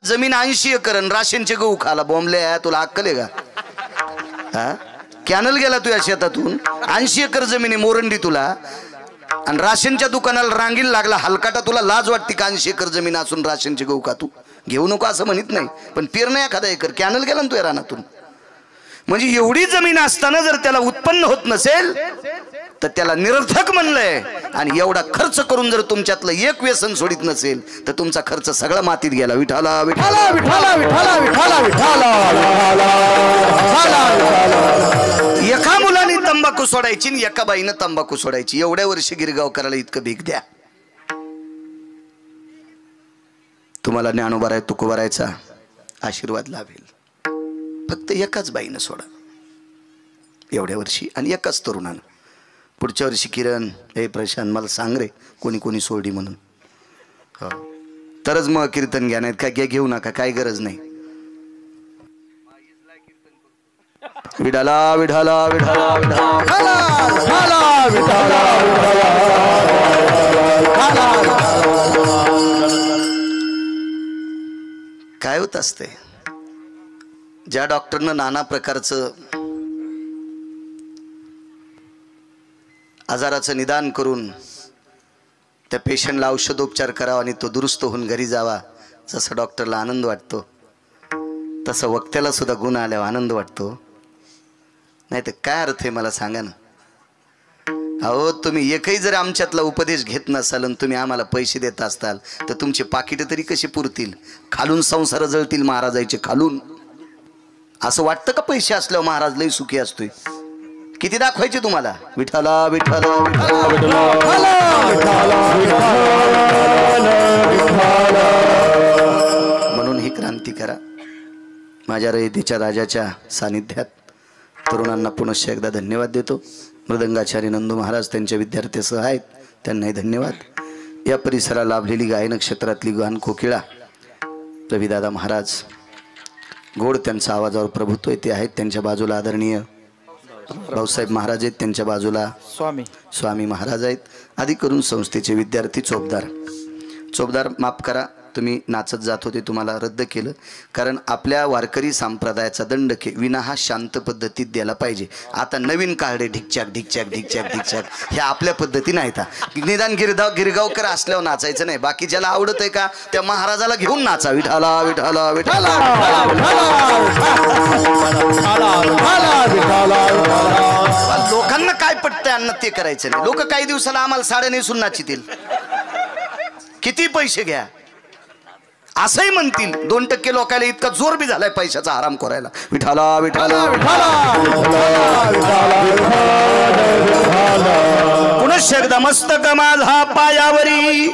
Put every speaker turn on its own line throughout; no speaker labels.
जमीन 80 एकर आणि राशनचे गहू खाला बोंबले तुला अक्कल आहे का? हा कॅनल गेला तुझ्या शेतातून 80 एकर जमीन आहे मोरंडी तुला आणि राशनच्या दुकानाला रांगील लागला हलकाटा तुला लाज वाटते का? 80 एकर जमीन असून राशनचे गहू का तू घेऊ नको असं म्हणत नाही पण पेरणं एखादा एकर कॅनल गेला ना तुझ्या रानातून म्हणजे एवढी जमीन असताना जर त्याला उत्पन्न होत नसेल तर त्याला निरर्थक म्हणलंय आणि एवढा खर्च करून जर तुमच्यातलं एक व्यसन सोडित नसेल तर तुमचा खर्च सगळा मातीत गेला. विठाला विठाला विठाला विठाला विठाला विठाला. एका मुलाने तंबाखू सोडायची आणि एका बाईनं तंबाखू सोडायची. एवढ्या वर्षी गिरगाव करायला इतकं भीक द्या. तुम्हाला ज्ञानोबा तुकोबारायचा आशीर्वाद लाभेल. फक्त एकाच बाईनं सोडा एवढ्या वर्षी आणि एकाच तरुणानं. पुढच्या वर्षी किरण हे प्रशांत मला सांग रे कोणी कोणी सोडली म्हणून हो तरच मग कीर्तन घ्या नाहीत काय घेऊ नका काही गरज नाही. विठाला विठाला विठाला विठाला. काय होत असते ज्या डॉक्टरनं नाना प्रकारचं आजाराचं निदान करून त्या पेशंटला औषधोपचार करावा आणि तो दुरुस्त होऊन घरी जावा जसं डॉक्टरला आनंद वाटतो तसं वक्त्याला सुद्धा गुण आल्यावर आनंद वाटतो. नाही तर काय अर्थ आहे मला सांगा ना. अहो तुम्ही एकही जर आमच्यातला उपदेश घेत नसाल आणि तुम्ही आम्हाला पैसे देत असताल तर तुमचे पाकिट तरी कशी पुरतील? खालून संसार जळतील महाराजाचे खालून. असं वाटतं का पैसे असल्यावर महाराज लई सुखी असतोय? किती दाखवायचे तुम्हाला? विठाला विठाला म्हणून ही क्रांती करा. माझ्या रयतेच्या राजाच्या सानिध्यात तरुणांना पुनश्च एकदा धन्यवाद देतो. मृदंगाचार्य नंदू महाराज त्यांच्या विद्यार्थ्यासह आहेत त्यांनाही धन्यवाद. या परिसराला लाभलेली गाय नक्षत्रातली गान कोकिळा रविदादा महाराज गोड त्यांचा आवाजावर प्रभुत्व ते आहेत. त्यांच्या बाजूला आदरणीय भाऊसाहेब महाराज आहेत. त्यांच्या बाजूला स्वामी महाराज आहेत. आदी करून संस्थेचे विद्यार्थी चोपदार माफ करा तुम्ही नाचत जात होते तुम्हाला रद्द केलं कारण आपल्या वारकरी संप्रदायाचा दंड विना हा शांत पद्धतीत द्यायला पाहिजे. आता नवीन काढे ढिकचॅक ढिकचॅक ढिकचॅक ढिकचॅक ह्या आपल्या पद्धती नाहीत. निदान गिरगावकर असल्यावर नाचायचं नाही. बाकी ज्याला आवडत आहे का त्या महाराजाला घेऊन नाचा. विठाला विठाला विठाला. लोकांना काय पटतंय अन्न ते करायचं नाही. लोक काही दिवसाला आम्हाला साड्या नेसून नाचितील किती पैसे घ्या असंही म्हणतील. 2% लोकांना इतका जोर बी झालाय पैशाचा आराम करायला. विठाला विठाला पुनश्च एकदा मस्तक माझा पायावरी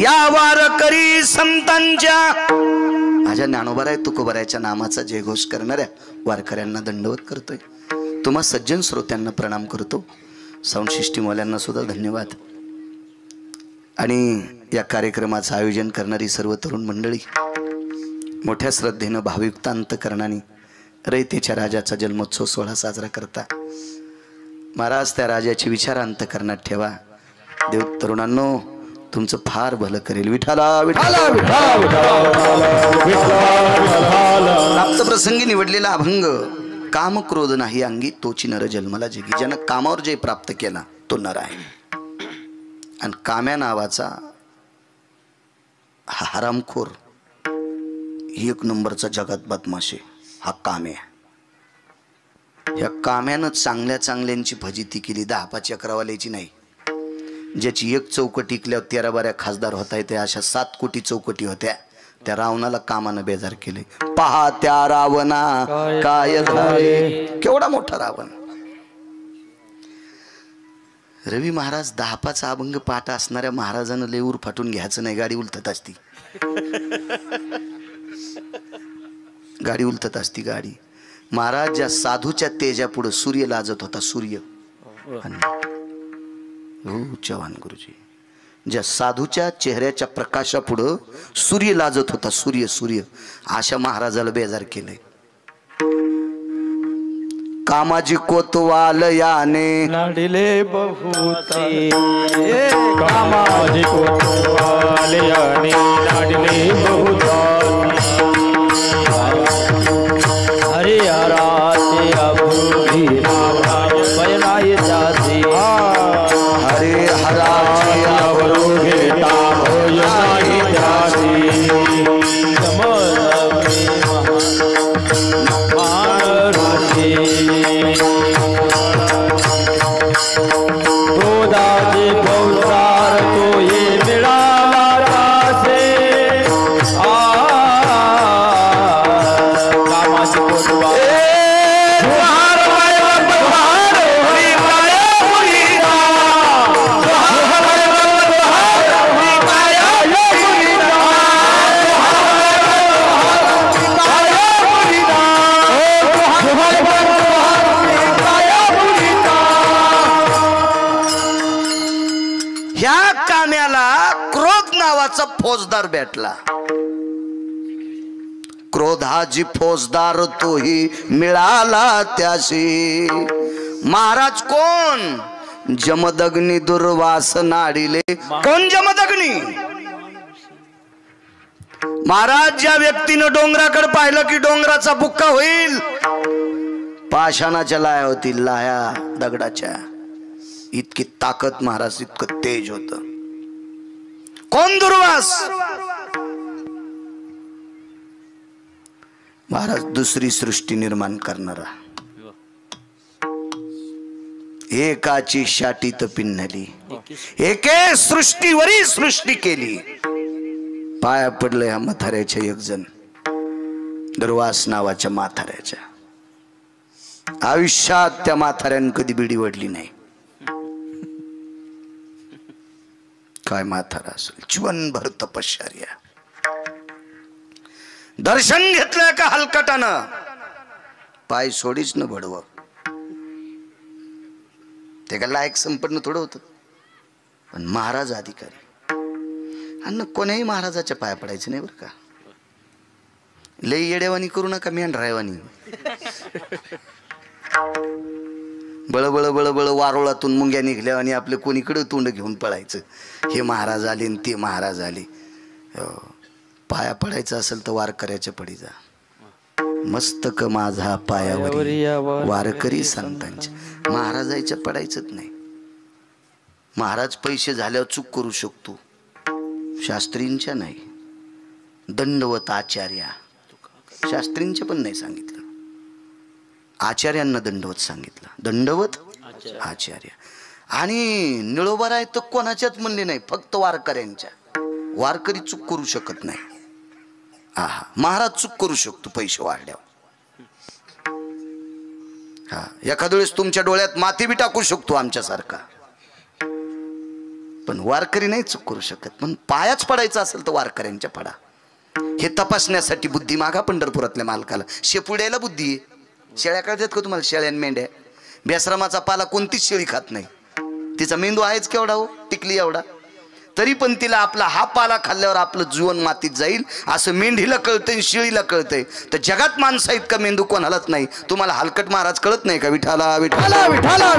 या वारकरी संतांच्या माझ्या ज्ञानोबा तुकोबारायच्या नामाचा जयघोष करणाऱ्या वारकऱ्यांना दंडवत करतोय. तुम्हा सज्जन श्रोत्यांना प्रणाम करतो. साऊंड सिस्टीमवाल्यांना सुद्धा धन्यवाद. आणि या कार्यक्रमाचं आयोजन करणारी सर्व तरुण मंडळी मोठ्या श्रद्धेनं भावयुक्त अंतकरणाने रयतेच्या राजाचा जन्मोत्सव सोहळा साजरा करता. महाराज त्या राजाचे विचार अंतकरणात ठेवा. देव तरुणांनो तुमचं फार भलं करेल. विठाला विठाला प्राप्त प्रसंगी निवडलेला अभंग काम क्रोध नाही अंगी तोची नर जन्मला जगी. ज्यानं कामावर जय प्राप्त केला तो नर आहे. आणि काम्या नावाचा हा हरामखोर 1 नंबरचा जगात बदमाश आहे हा काम्या. ह्या काम्यानं चांगल्या चांगल्यांची फजिती केली. 10-5 चक्रवाल्याची नाही. ज्याची 1 चौकटी इकल्यावर 13-12 खासदार होता येते अशा 7 कोटी चौकटी होत्या. त्या रावणाला कामानं बेजार केले. पहा त्या रावणा काय झाले. केवढा मोठा रावण. रवी महाराज 10-5 अभंग पाठ असणाऱ्या महाराजानं लेऊर फाटून घ्यायचं नाही. गाडी उलटत असती. गाडी उलटत असती गाडी. महाराज ज्या साधूच्या तेजा पुढे सूर्य लाजत होता. सूर्य हो चव्हाण गुरुजी ज्या साधूच्या चेहऱ्याच्या प्रकाशापुढं सूर्य लाजत होता. सूर्य सूर्य अशा महाराजाला बेजार केलंय. कामाजी कोतवाल याने
लाडले बहुते कामाजी कोतवाल याने लाडले बहुते
फौजदार भेटला. क्रोधाची फौजदार तोही मिळाला त्याशी. महाराज कोण? जमदग्नी दुर्वास नाडिले. कोण जमदग्नी? महाराज ज्या व्यक्तीनं डोंगराकडे पाहिलं की डोंगराचा बुक्का होईल. पाषाणाच्या लाया होतील, लाया दगडाच्या. इतकी ताकद महाराज, इतकं तेज होत. कोण दुर्वास? महाराज दुसरी सृष्टी निर्माण करणारा. एकाची शाटीत पिन्हली, एके सृष्टीवरी सृष्टी केली. पाया पडले ह्या म्हाताऱ्याच्या एक जण, दुर्वास नावाच्या म्हाताऱ्याच्या. आयुष्यात त्या म्हाताऱ्यानं कधी बिडी वडली नाही. काय म्हातारा असेल, जीवनभर तपश्चर्या. दर्शन घेतलंय का हलकटानं, पाय सोडीच न भडव. ते का लायक संपन्न थोडं होतं. पण महाराज अधिकारी, आणि कोण्याही महाराजाच्या पाया पडायचं नाही बरं का. लई येडेवानी करू नका, मेंढरायवानी. बळबळ बळबळ वारोळातून मुंग्या निघल्या आणि आपले कोणीकडे तोंड घेऊन पळायचं. हे महाराज आले आणि ते महाराज आले. पाया पडायचं असेल तर वारकऱ्याच्या पडी जा. मस्तक माझा पायावरी वारकरी संतांच्या. महाराजाच्या पडायचंच नाही. महाराज पैसे झाल्यावर चूक करू शकतो, शास्त्रींच्या नाही. दंडवत आचार्या, शास्त्रींच्या पण नाही सांगितलं, आचार्यांना दंडवत सांगितलं. दंडवत आचार्य. आणि निळोबाराय तर कोणाच्याच म्हणले नाही, फक्त वारकऱ्यांच्या. वारकरी चूक करू शकत नाही. आहा, महाराज चूक करू शकतो पैसे वाढल्यावर. हा, एखाद्या वेळेस तुमच्या डोळ्यात माती बी टाकू शकतो आमच्यासारखा, पण वारकरी नाही चूक करू शकत. पण पायाच पडायचं असेल तर वारकऱ्यांच्या पडा. हे तपासण्यासाठी बुद्धी मागा पंढरपुरातल्या मालकाला. शेपुड्याला बुद्धी आहे. शेळ्या कळतात का तुम्हाला? शेळ्या मेंढ्या. बेसरामाचा पाला कोणतीच शेळी खात नाही. तिचा मेंदू आहेच केवढा हो, टिकली एवढा. तरी पण तिला आपला हा पाला खाल्ल्यावर आपलं जीवन मातीत जाईल असं मेंढीला कळतंय, शेळीला कळतंय. तर जगात माणसा इतका मेंदू कोणालाच नाही. तुम्हाला हलकट महाराज कळत नाही का? विठाला विठाला विठाला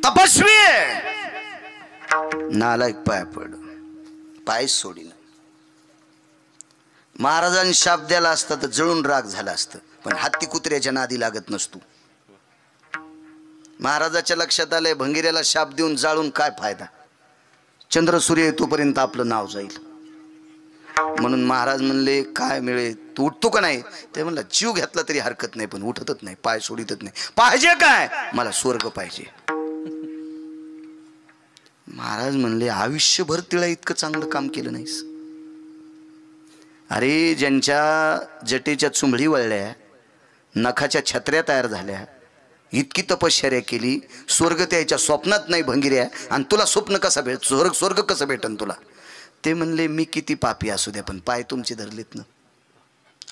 तपस्वी नालायक पाया पड, पाय सोडीन. महाराजांनी शाप द्याला असता तर जळून राग झाला असतं, पण हत्ती कुत्र्याच्या नादी लागत नसतो. महाराजाच्या लक्षात आलंय भंगिऱ्याला शाप देऊन जाळून काय फायदा. चंद्र सूर्य येतोपर्यंत आपलं नाव जाईल. म्हणून महाराज म्हणले काय मिळे, तू उठतो का नाही? ते म्हणलं जीव घेतला तरी हरकत नाही, पण उठतच नाही, पाय सोडितच नाही. पाहिजे काय? मला स्वर्ग पाहिजे. महाराज म्हणले आयुष्यभर तिला इतकं चांगलं काम केलं नाहीस. अरे ज्यांच्या जटेच्या चुंबडी वळल्या, नखाच्या छत्र्या तयार झाल्या, इतकी तपश्चर्या केली, स्वर्ग त्याच्या स्वप्नात नाही भंगिऱ्या, आणि तुला स्वप्न कसा भेट, स्वर्ग कसं भेटन तुला? ते म्हणले मी किती पापी असू द्या, पण पाय तुमचे धरलेत ना.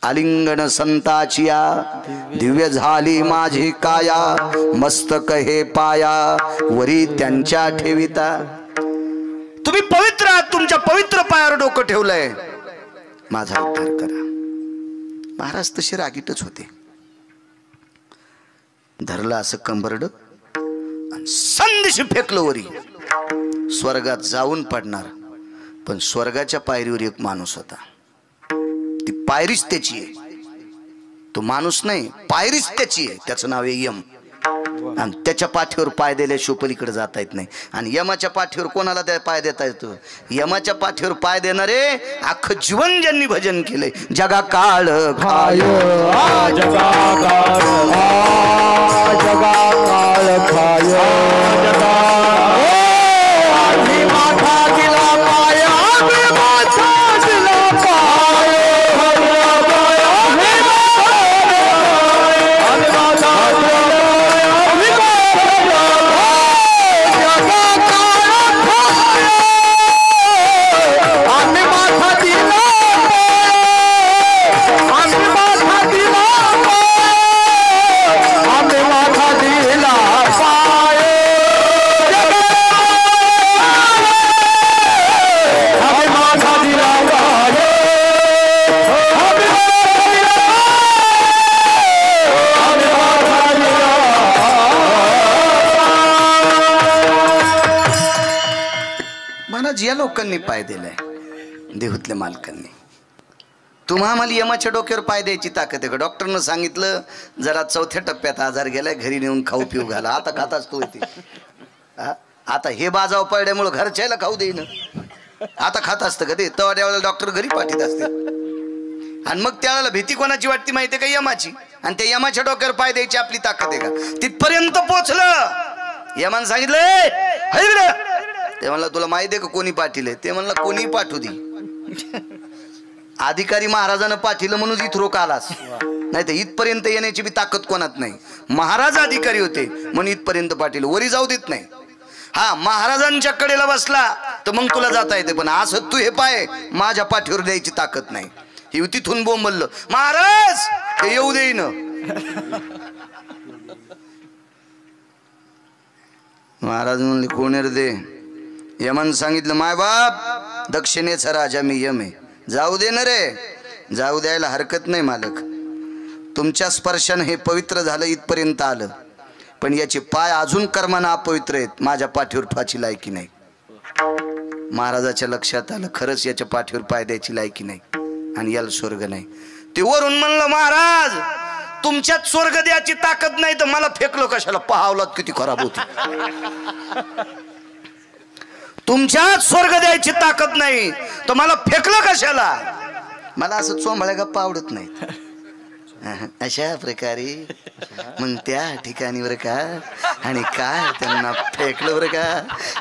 आलिंगन संताचिया दिव्य झाली माझी काया, मस्तक हे पाया वरी त्यांच्या ठेविता. तुम्ही पवित्र आहात, तुमच्या पवित्र पायावर डोकं ठेवलंय, माझा उद्धार करा. महाराज तसे रागीटच होते. धरला असं कंबरड आणि संदेश फेकलं वरी. स्वर्गात जाऊन पडणार, पण स्वर्गाच्या पायरीवर एक माणूस होता. ती पायरीच त्याची आहे, तो माणूस नाही, पायरीच त्याची आहे. त्याचं नाव आहे यम. आणि त्याच्या पाठीवर पाय दिल्याशिवाय पलीकडे जाता येत नाही. आणि यमाच्या पाठीवर कोणाला पाय देता येतो? यमाच्या पाठीवर पाय देणारे अख्खं जीवन ज्यांनी भजन केलंय. जगा काळ खाय, जगा काळ खाय, माथा दिला पाय, माथा दिला पाय, माथा दिला देवालाच या लोकांनी पाय दिलाय, देहूतल्या मालकांनी. तुम्हा आम्हाला यमाच्या डोक्यावर पाय द्यायची ताकद आहे का? डॉक्टरनं सांगितलं जरा चौथ्या टप्प्यात आजार गेलाय, घरी नेऊन खाऊ पिऊ घाला. आता खाताच तू येते. आता हे बाजाव पडल्यामुळं घरच्याला खाऊ देईन. आता खात असतं का ते? तेव्हा त्यावेळेला डॉक्टर घरी पाठीत असते. आणि मग त्यावेळेला भीती कोणाची वाटते माहितीये का? यमाची. आणि त्या यमाच्या डोक्यावर पाय द्यायची आपली ताकद आहे का? तिथपर्यंत पोचलं. यमानं सांगितलं ते म्हणलं तुला माहिती आहे का कोणी पाठीले? ते म्हणलं कोणी पाठवू दे. अधिकारी महाराजानं पाठीलं म्हणून इथं रोक आलास, नाही तर इथपर्यंत येण्याची बी ताकद कोणात नाही. महाराज अधिकारी होते म्हणून इथपर्यंत पाठीलं, वरी जाऊ देत नाही. हा महाराजांच्या कडेला बसला तर मग तुला जाता येते, पण असं तू हे पाय माझ्या पाठीवर द्यायची ताकद नाही. ही तिथून बोंबललं महाराज हे येऊ देईन. महाराज म्हणले कोण रे दे? यमन सांगितलं माय बाप दक्षिणेचा राजा मी यम आहे, जाऊ दे ना रे. जाऊ द्यायला हरकत नाही मालक, तुमच्या स्पर्शाने हे पवित्र झालं, इथपर्यंत आलं. पण याचे पाय अजून कर्मानं अपवित्र आहेत, माझ्या पाठीवर ठेवायची लायकी नाही. महाराजाच्या लक्षात आलं खरंच याच्या पाठीवर पाय द्यायची लायकी नाही आणि याला स्वर्ग नाही. ते वरून म्हणलं महाराज तुमच्यात स्वर्ग द्यायची ताकद नाही तर मला फेकलं कशाला? पाहावलात किती खराब होती. तुमच्यात स्वर्ग द्यायची ताकद नाही तर मला फेकलं कशाला? मला असं चोंबळ्या गप्पा आवडत नाहीत. अशा प्रकारे मग त्या ठिकाणी बरं का, आणि काय त्यांना फेकलं बरं का,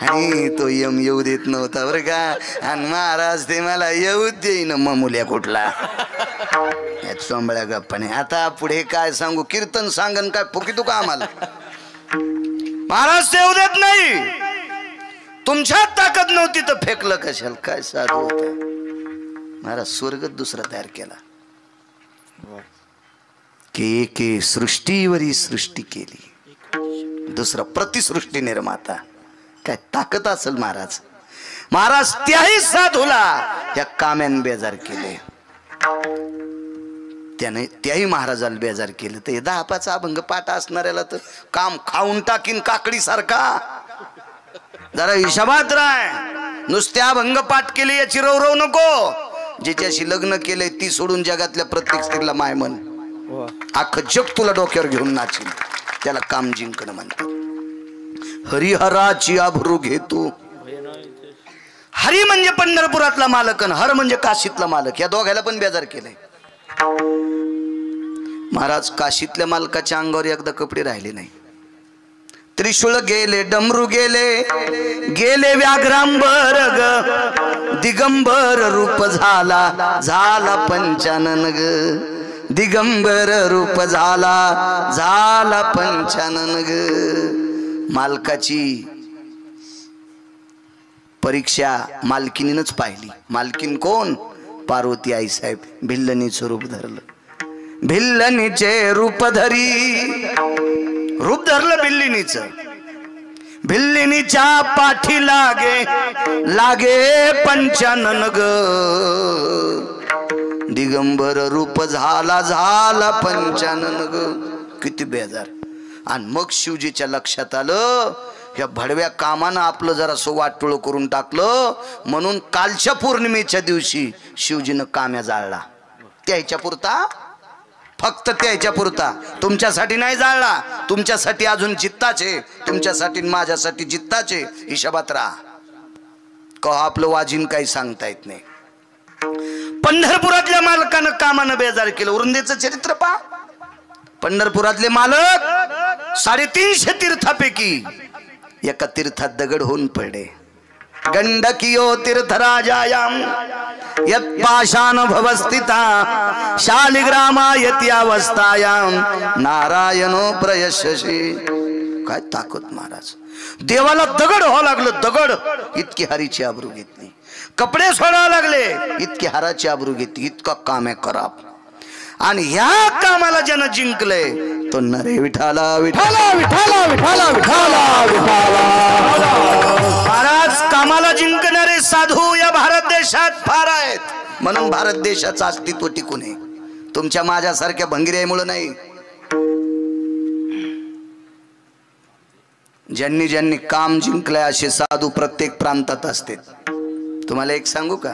आणि तो यम येऊ देत नव्हता बरं का, आणि महाराज ते मला येऊ देईन ममुल्या कुठला. या चोंबळ्या गप्पाने आता पुढे काय सांगू? कीर्तन सांगन काय फुकी तू का आम्हाला? महाराज ते येऊ देत नाही, तुमच्यात ताकद नव्हती तर फेकलं कशाला? काय साधू होता महाराज. स्वर्ग दुसरा तयार केला की एके सृष्टीवरी सृष्टी केली, दुसरा प्रतिसृष्टी निर्माता. काय ताकद असेल महाराज. महाराज त्याही साधूला या काम्यान बेजार केले, त्याने त्याही महाराजाला बेजार केलं. तर 10-5 अभंग पाठ असणाऱ्याला तर काम खाऊन टाकीन काकडी सारखा. जरा हिशोबात राह. नुसत्या अभंग पाठ केले याची रवरव नको. ज्याच्याशी लग्न केलंय ती सोडून जगातल्या प्रत्येक स्त्रीला माय म्हण. अख्खं जग तुला डोक्यावर घेऊन नाचील. त्याला काम जिंकणं म्हणतात. हरिहराची आभरू घेतो. हरी म्हणजे पंढरपुरातला मालक आणि हर म्हणजे काशीतला मालक. या दोघायला पण बेजार केलंय. महाराज काशीतल्या मालकाच्या अंगावर एकदा कपडे राहिले नाही. त्रिशूळ गेले, डमरू गेले, गेले व्याघ्रांबर ग. दिगंबर रूप झाला, झाला पंचानन ग. दिगंबर रूप झाला, झाला पंचानन ग. मालकाची परीक्षा मालकिनीनच पाहिली. मालकीन कोण? पार्वती आई साहेब. भिल्लनीचं रूप धरलं. भिल्लनीचे रूप धरी, रूप धरलं भिल्लिनीचं. भिल्लिनीच्या पाठी लागे, लागे पंचानन ग. दिगंबर रूप झाला, झाला पंचानन ग. किती बेजार. आणि मग शिवजीच्या लक्षात आलं या भडव्या कामानं आपलं जरा वाटोळ करून टाकलं. म्हणून कालच्या पौर्णिमेच्या दिवशी शिवजीनं काम्या जाळला. त्याच्या पुरता, फक्त त्याच्या पुरता. तुमच्यासाठी नाही जाळला. तुमच्यासाठी अजून जित्ताचे, तुमच्यासाठी माझ्यासाठी जित्ताचे. हिशोबात राहा. कहा आपलं वाजीन काही सांगता येत नाही. पंढरपुरातल्या मालकानं कामानं बेजार केलं. उरुंदेचं चरित्र पहा. पंढरपुरातले मालक 350 तीर्थापैकी एका तीर्थात दगड होऊन पडले. गंडकियो तीर्थराजायाम यत पाषाण भवस्थिता शालिग्रामायती अवस्थायाम नारायणो प्रयशशी. काय ताकद महाराज. देवाला दगड व्हावं लागलं. दगड इतकी हरीची आबरू घेतली. कपडे सोडावे लागले, इतकी हाराची आबरू घेतली. इतका काम आहे खराब. आणि ह्या कामाला ज्यानं जिंकले तो नरे विठाला विठाला विठाला विठाला विठाला विठाला. महाराज कामाला जिंकणारे साधू या भारत देशात फार आहेत. म्हणून भारत देशाचं अस्तित्व टिकून आहे. तुमच्या माझ्यासारख्या भंगिऱ्यामुळे नाही. ज्यांनी ज्यांनी काम जिंकलंय असे साधू प्रत्येक प्रांतात असतात. तुम्हाला एक सांगू का,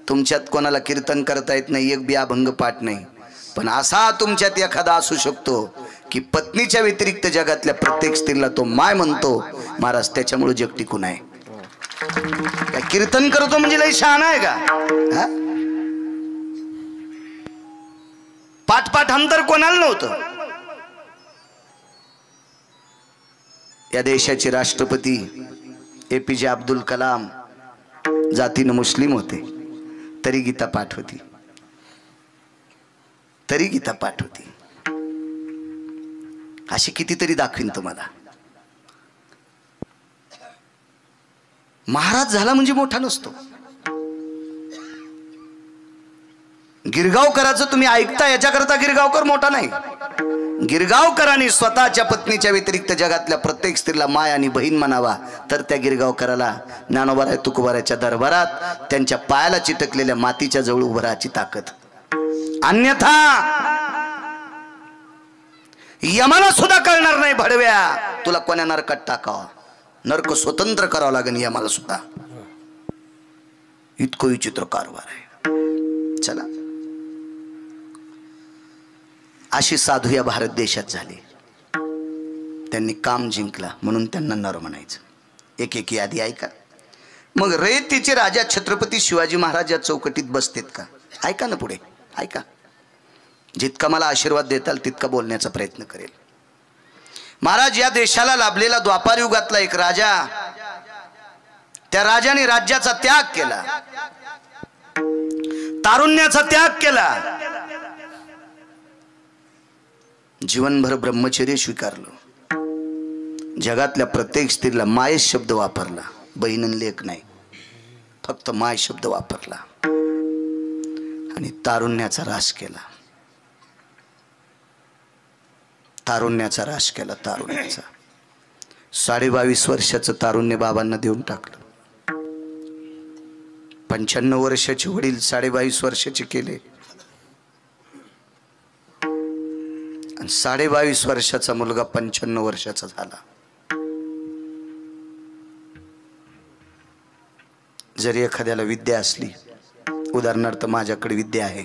तुमच्यात कोणाला कीर्तन करता येत नाही, एक बी अभंग पाठ नाही, पण असा तुमच्यात एखादा असू शकतो की पत्नीच्या व्यतिरिक्त जगातल्या प्रत्येक स्त्रीला तो माय म्हणतो. महाराज त्याच्यामुळे जग टिकून आहे. काय कीर्तन करतो म्हणजे लई शहाणा आहे का? हा? पाठ पाठ अंतर कोणाला नव्हतं. या देशाचे राष्ट्रपती APJ अब्दुल कलाम जातीनं मुस्लिम होते, तरी गीता पाठ होती, तरी गीता पाठ होती. अशी कितीतरी दाखवीन तुम्हाला. महाराज झाला म्हणजे मोठा नसतो. गिरगावकराचं तुम्ही ऐकता याच्याकरता गिरगावकर मोठा नाही. गिरगावकरांनी स्वतःच्या पत्नीच्या व्यतिरिक्त जगातल्या प्रत्येक स्त्रीला माय आणि बहीण म्हणावा, तर त्या गिरगावकराला ज्ञानोबाराय तुकोबारायच्या दरबारात त्यांच्या पायाला चिटकलेल्या मातीच्या जवळ उभं राहायची ताकद. अन्यथा यमाला सुद्धा कळणार नाही, भडव्या तुला कोण्या नरकात टाकावा, नरक स्वतंत्र करावं लागेल यमाला सुद्धा. इतकं विचित्र कारभार आहे. चला, अशी साधू या भारत देशात झाली. त्यांनी काम जिंकला म्हणून त्यांना नर म्हणायचं. एक एक यादी ऐका. मग रयतेचे राजा छत्रपती शिवाजी महाराज या चौकटीत बसतेत का? ऐका ना, पुढे ऐका. जितका मला आशीर्वाद देताल तितका बोलण्याचा प्रयत्न करेल. महाराज, या देशाला लाभलेला द्वापार युगातला एक राजा, त्या राजाने राज्याचा त्याग केला, तारुण्याचा त्याग केला, जीवनभर ब्रह्मचर्य स्वीकारलं, जगातल्या प्रत्येक स्त्रीला माय शब्द वापरला, बहीण लेख नाही, फक्त माय शब्द वापरला आणि तारुण्याचा रास केला. तारुण्याचा रास केला. तारुण्याचा 22.5 वर्षाचं तारुण्य बाबांना देऊन टाकलं. 95 वर्षाचे वडील 22.5 वर्षाचे केले आणि 22.5 वर्षाचा मुलगा 55 वर्षाचा झाला. जरी एखाद्याला विद्या असली, उदाहरणार्थ माझ्याकडे विद्या आहे,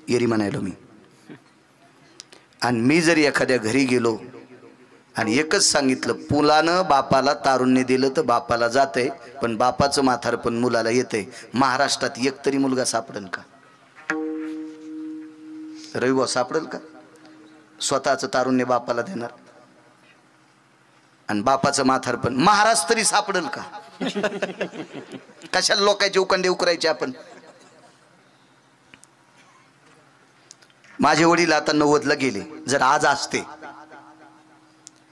येरी म्हणायलो मी, आणि मी जरी एखाद्या घरी गेलो आणि एकच सांगितलं, मुलानं बापाला तारुण्य दिलं तर बापाला जातंय, पण बापाचं म्हातारपण मुलाला येतंय, महाराष्ट्रात एक तरी मुलगा सापडेल का? रविभाऊ सापडेल का स्वतःचं तारुण्य बापाला देणार आणि बापाचं म्हातारपण? महाराज तरी सापडेल का? कशाला लोकांचे उकंडे उकरायचे आपण? माझे वडील आता 90ला गेले. जर आज असते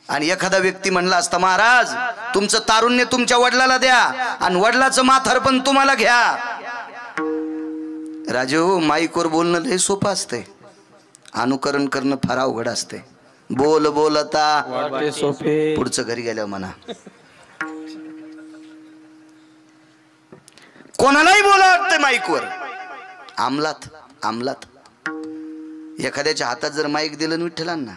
आणि एखादा व्यक्ती म्हणला असता, महाराज तुमचं तारुण्य तुमच्या वडिलाला द्या आणि वडिलाचं म्हातारपण तुम्हाला घ्या. राजू, माईकवर बोलणं लय सोपं असतंय, अनुकरण करणं फार अवघड असते. बोल बोलता सोपे, पुढचं घरी गेल्यावर म्हणा. कोणालाही बोला वाटतंय माईकवर. अंमलात अंमलात एखाद्याच्या हातात जर माईक दिलं विठ्ठलांना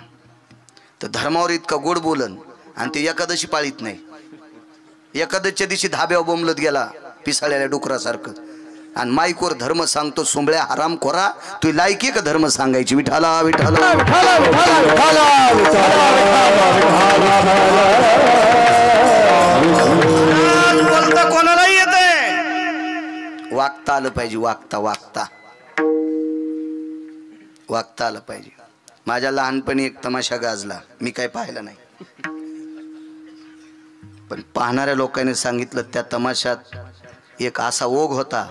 तर धर्मावर इतका गोड बोलन आणि ते एकादशी पाळीत नाही. एकादशीच्या दिवशी धाब्यावर बोंबलत गेला पिसाळलेल्या डुकरासारखं आणि माईकवर धर्म सांगतो. सुंबळ्या हराम खोरा, तू लायकी का धर्म सांगायची? विठाला विठाला बोलता कोणालाही येते. वागता आलं पाहिजे, वागता वागता वागता आलं पाहिजे. माझ्या लहानपणी एक तमाशा गाजला, मी काय पाहिलं नाही, पण पाहणाऱ्या लोकांनी सांगितलं त्या तमाशात एक असा ओघ होता,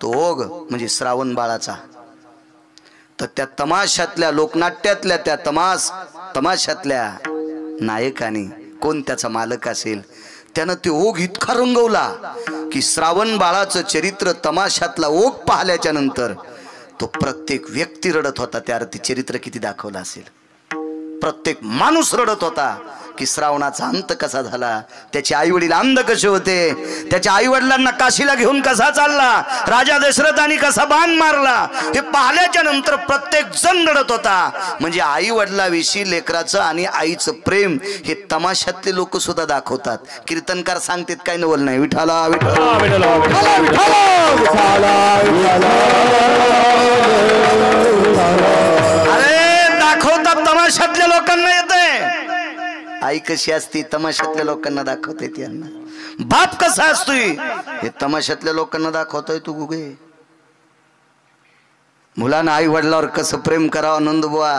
तो ओघ म्हणजे श्रावण बाळाचा. तर त्या तमाशातल्या लोकनाट्यातल्या त्या तमाशातल्या नायकाने, कोण त्याचा मालक असेल, त्यानं ते ओघ इतका रंगवला की श्रावण बाळाचं चरित्र तमाशातला ओघ पाहिल्याच्या नंतर तो प्रत्येक व्यक्ती रडत होता. त्या अर्थी चरित्र किती दाखवलं असेल. प्रत्येक माणूस रडत होता की श्रावणाचा अंत कसा झाला, त्याचे आई वडील अंध कसे होते, त्याच्या आई वडिलांना काशीला घेऊन कसा चालला, राजा दशरथाने कसा बाण मारला, हे पाहिल्याच्या नंतर प्रत्येक जण रडत होता. म्हणजे आई वडिलाविषयी लेकराचं आणि आईचं प्रेम हे तमाशातले लोक सुद्धा दाखवतात. कीर्तनकार सांगतात काय नवल नाही, विठाला विठाला विठाला विठाला विठाला. अरे दाखवतात तमाशातल्या लोकांना येते. आई कशी असती तमाशातल्या लोकांना दाखवता येते. यांना बाप कसा असतोय हे तमाशातल्या लोकांना दाखवतोय तू गुगे. मुलांना आई वडिलावर कसं प्रेम करावं नंदुबुवा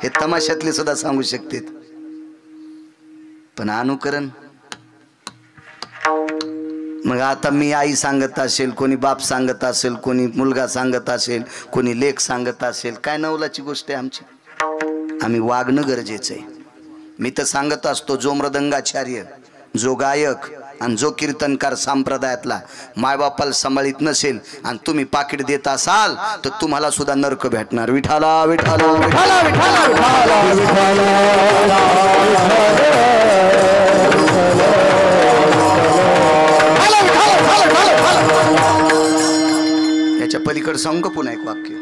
हे तमाशातले सुद्धा सांगू शकतात. पण अनुकरण मग आता मी आई सांगत असेल, कोणी बाप सांगत असेल, कोणी मुलगा सांगत असेल, कोणी लेख सांगत असेल, काय नवलाची गोष्ट आहे आमची. आम्ही वागणं गरजेचं आहे. मी तर सांगत असतो जो मृदंगाचार्य, जो गायक आणि जो कीर्तनकार संप्रदायातला मायबापाला सांभाळीत नसेल आणि तुम्ही पाकिट देत असाल तर तुम्हाला सुद्धा नरक भेटणार. विठाला विठाला विठाला विठाला विठाला. याच्या पलीकडे सांगू पुन्हा एक वाक्य.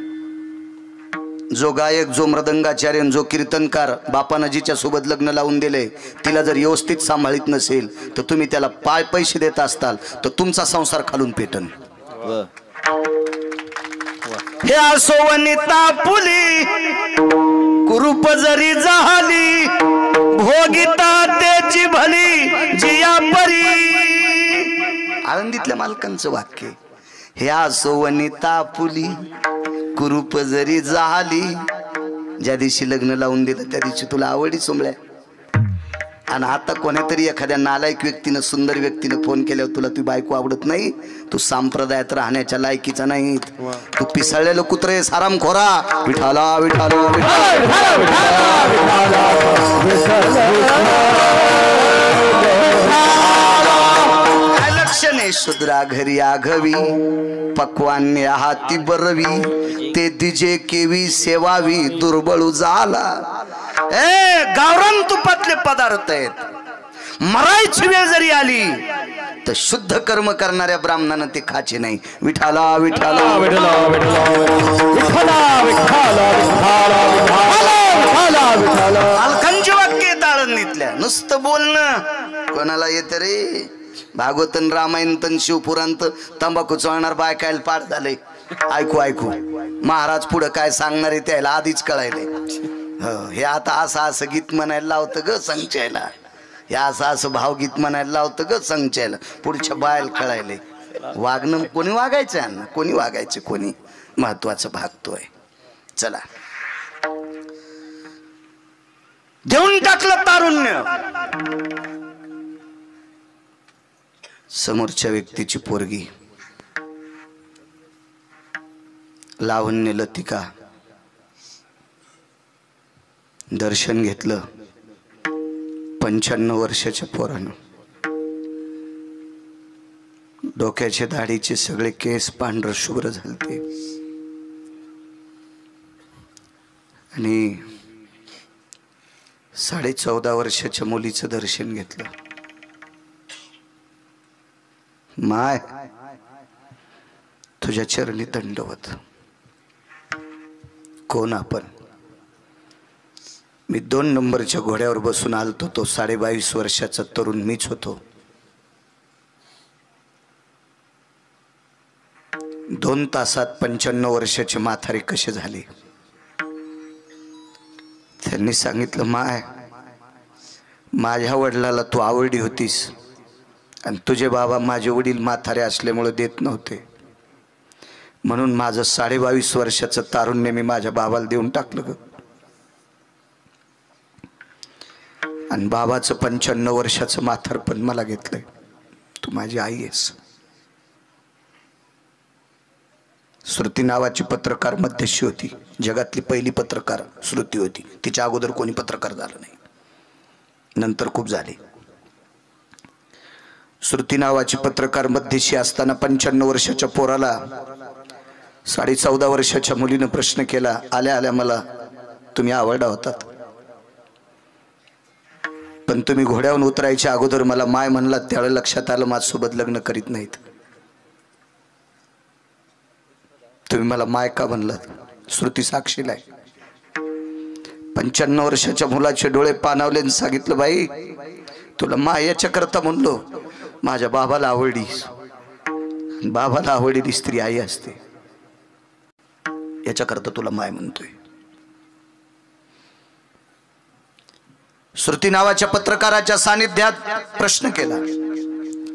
जो गायक, जो मृदंगाचार्य, जो कीर्तनकार बापानं जिच्या सोबत लग्न लावून दिले तिला जर व्यवस्थित सांभाळीत नसेल तर तुम्ही त्याला पैसे देत असताल तर तुमचा संसार खालून पेटन. हे असोवनिता पुली कुरूप जरी झाली भोगिता त्याची भली जिया परी. आळंदीतल्या मालकांचं वाक्य. हे असोवनिता पुली कुरूप जरी झाली, ज्या दिवशी लग्न लावून दिलं त्या दिवशी तुला आवडी सोमळ्या. आणि आता कोणीतरी एखाद्या नालायक व्यक्तीनं, सुंदर व्यक्तीनं फोन केल्यावर तुला ती बायको आवडत नाही, तू संप्रदायात राहण्याच्या लायकीचा नाही, तू पिसळलेलं कुत्रे साराम खोरा. विठाला विठाला लक्षणे शुद्रा घरी आघवी पक्वान्य हाती बरवी ते दिजे केवी सेवावी दुर्बळू झाला. गावरान तुपातले पदार्थ आहेत. मरायची वेळ जरी आली तर शुद्ध कर्म करणाऱ्या ब्राह्मणानं ते खायचे नाही. विठाला विठाला विठाला मालकांची वाक्य ताळणीतल्या नुसतं बोलणं कोणाला येते रे. भागवतन रामायण शिवपुरांत तंबाखू चळणार बायकायला पाठ झाले. ऐकू ऐकू महाराज पुढं काय सांगणार आहे त्याला आधीच कळायले. हे आता असं असं गीत म्हणायला लावतं ग संचायला, हे असं असं भावगीत म्हणायला लावतं ग संचायला. पुढच्या बायला कळायले. वागणं कोणी वागायचं यांना, कोणी वागायचं, कोणी महत्वाचा भाग तो आहे. चला देऊन टाकलं तारुण्य. समोरच्या व्यक्तीची पोरगी लावण्य लतिका दर्शन घेतलं 95 वर्षाच्या पोरानं. डोक्याचे दाढीचे सगळे केस पांढर शुभ्र झालते आणि 14.5 वर्षाच्या मुलीचं दर्शन घेतलं. माय तुझ्या चरणी दंडवत. कोण आपण? मी 2 नंबरच्या घोड्यावर बसून आलतो. तो 22.5 वर्षाचा तरुण मीच होतो. 2 तासात 95 वर्षाचे म्हातारे कसे झाले? त्यांनी सांगितलं माय माझ्या वडिलाला तू आवडली होतीस आणि तुझे बाबा माझे वडील म्हातारे असल्यामुळे देत नव्हते, म्हणून माझं 22.5 वर्षाचं तारुण्य मी माझ्या बाबाला देऊन टाकलं ग. आणि बाबाचं 95 वर्षाचं म्हातारपण मला घेतलंय. तू माझी आई आहेस. श्रुती नावाची पत्रकार मध्यशी होती. जगातली पहिली पत्रकार श्रुती होती. तिच्या अगोदर कोणी पत्रकार झालं नाही, नंतर खूप झाले. श्रुती नावाची पत्रकार मध्यशी असताना 95 वर्षाच्या पोराला 14.5 वर्षाच्या मुलीनं प्रश्न केला. आल्या आल्या मला तुम्ही आवडला होतात, पण तुम्ही घोड्यावरून उतरायच्या अगोदर मला माय म्हणलात, त्यावेळेला लक्षात आलं माझ्यासोबत लग्न करीत नाहीत. तुम्ही मला माय का म्हणलात? श्रुती साक्षीला आहे. 95 वर्षाच्या मुलाचे डोळे पाणावले आणि सांगितलं, बाई तुला माय याच्या करता म्हणलो, माझ्या बाबाला आवडली. बाबाला आवडलेली स्त्री आई असते, याच्या करता तुला माय म्हणतोय. श्रुती नावाच्या पत्रकाराच्या सानिध्यात प्रश्न केला,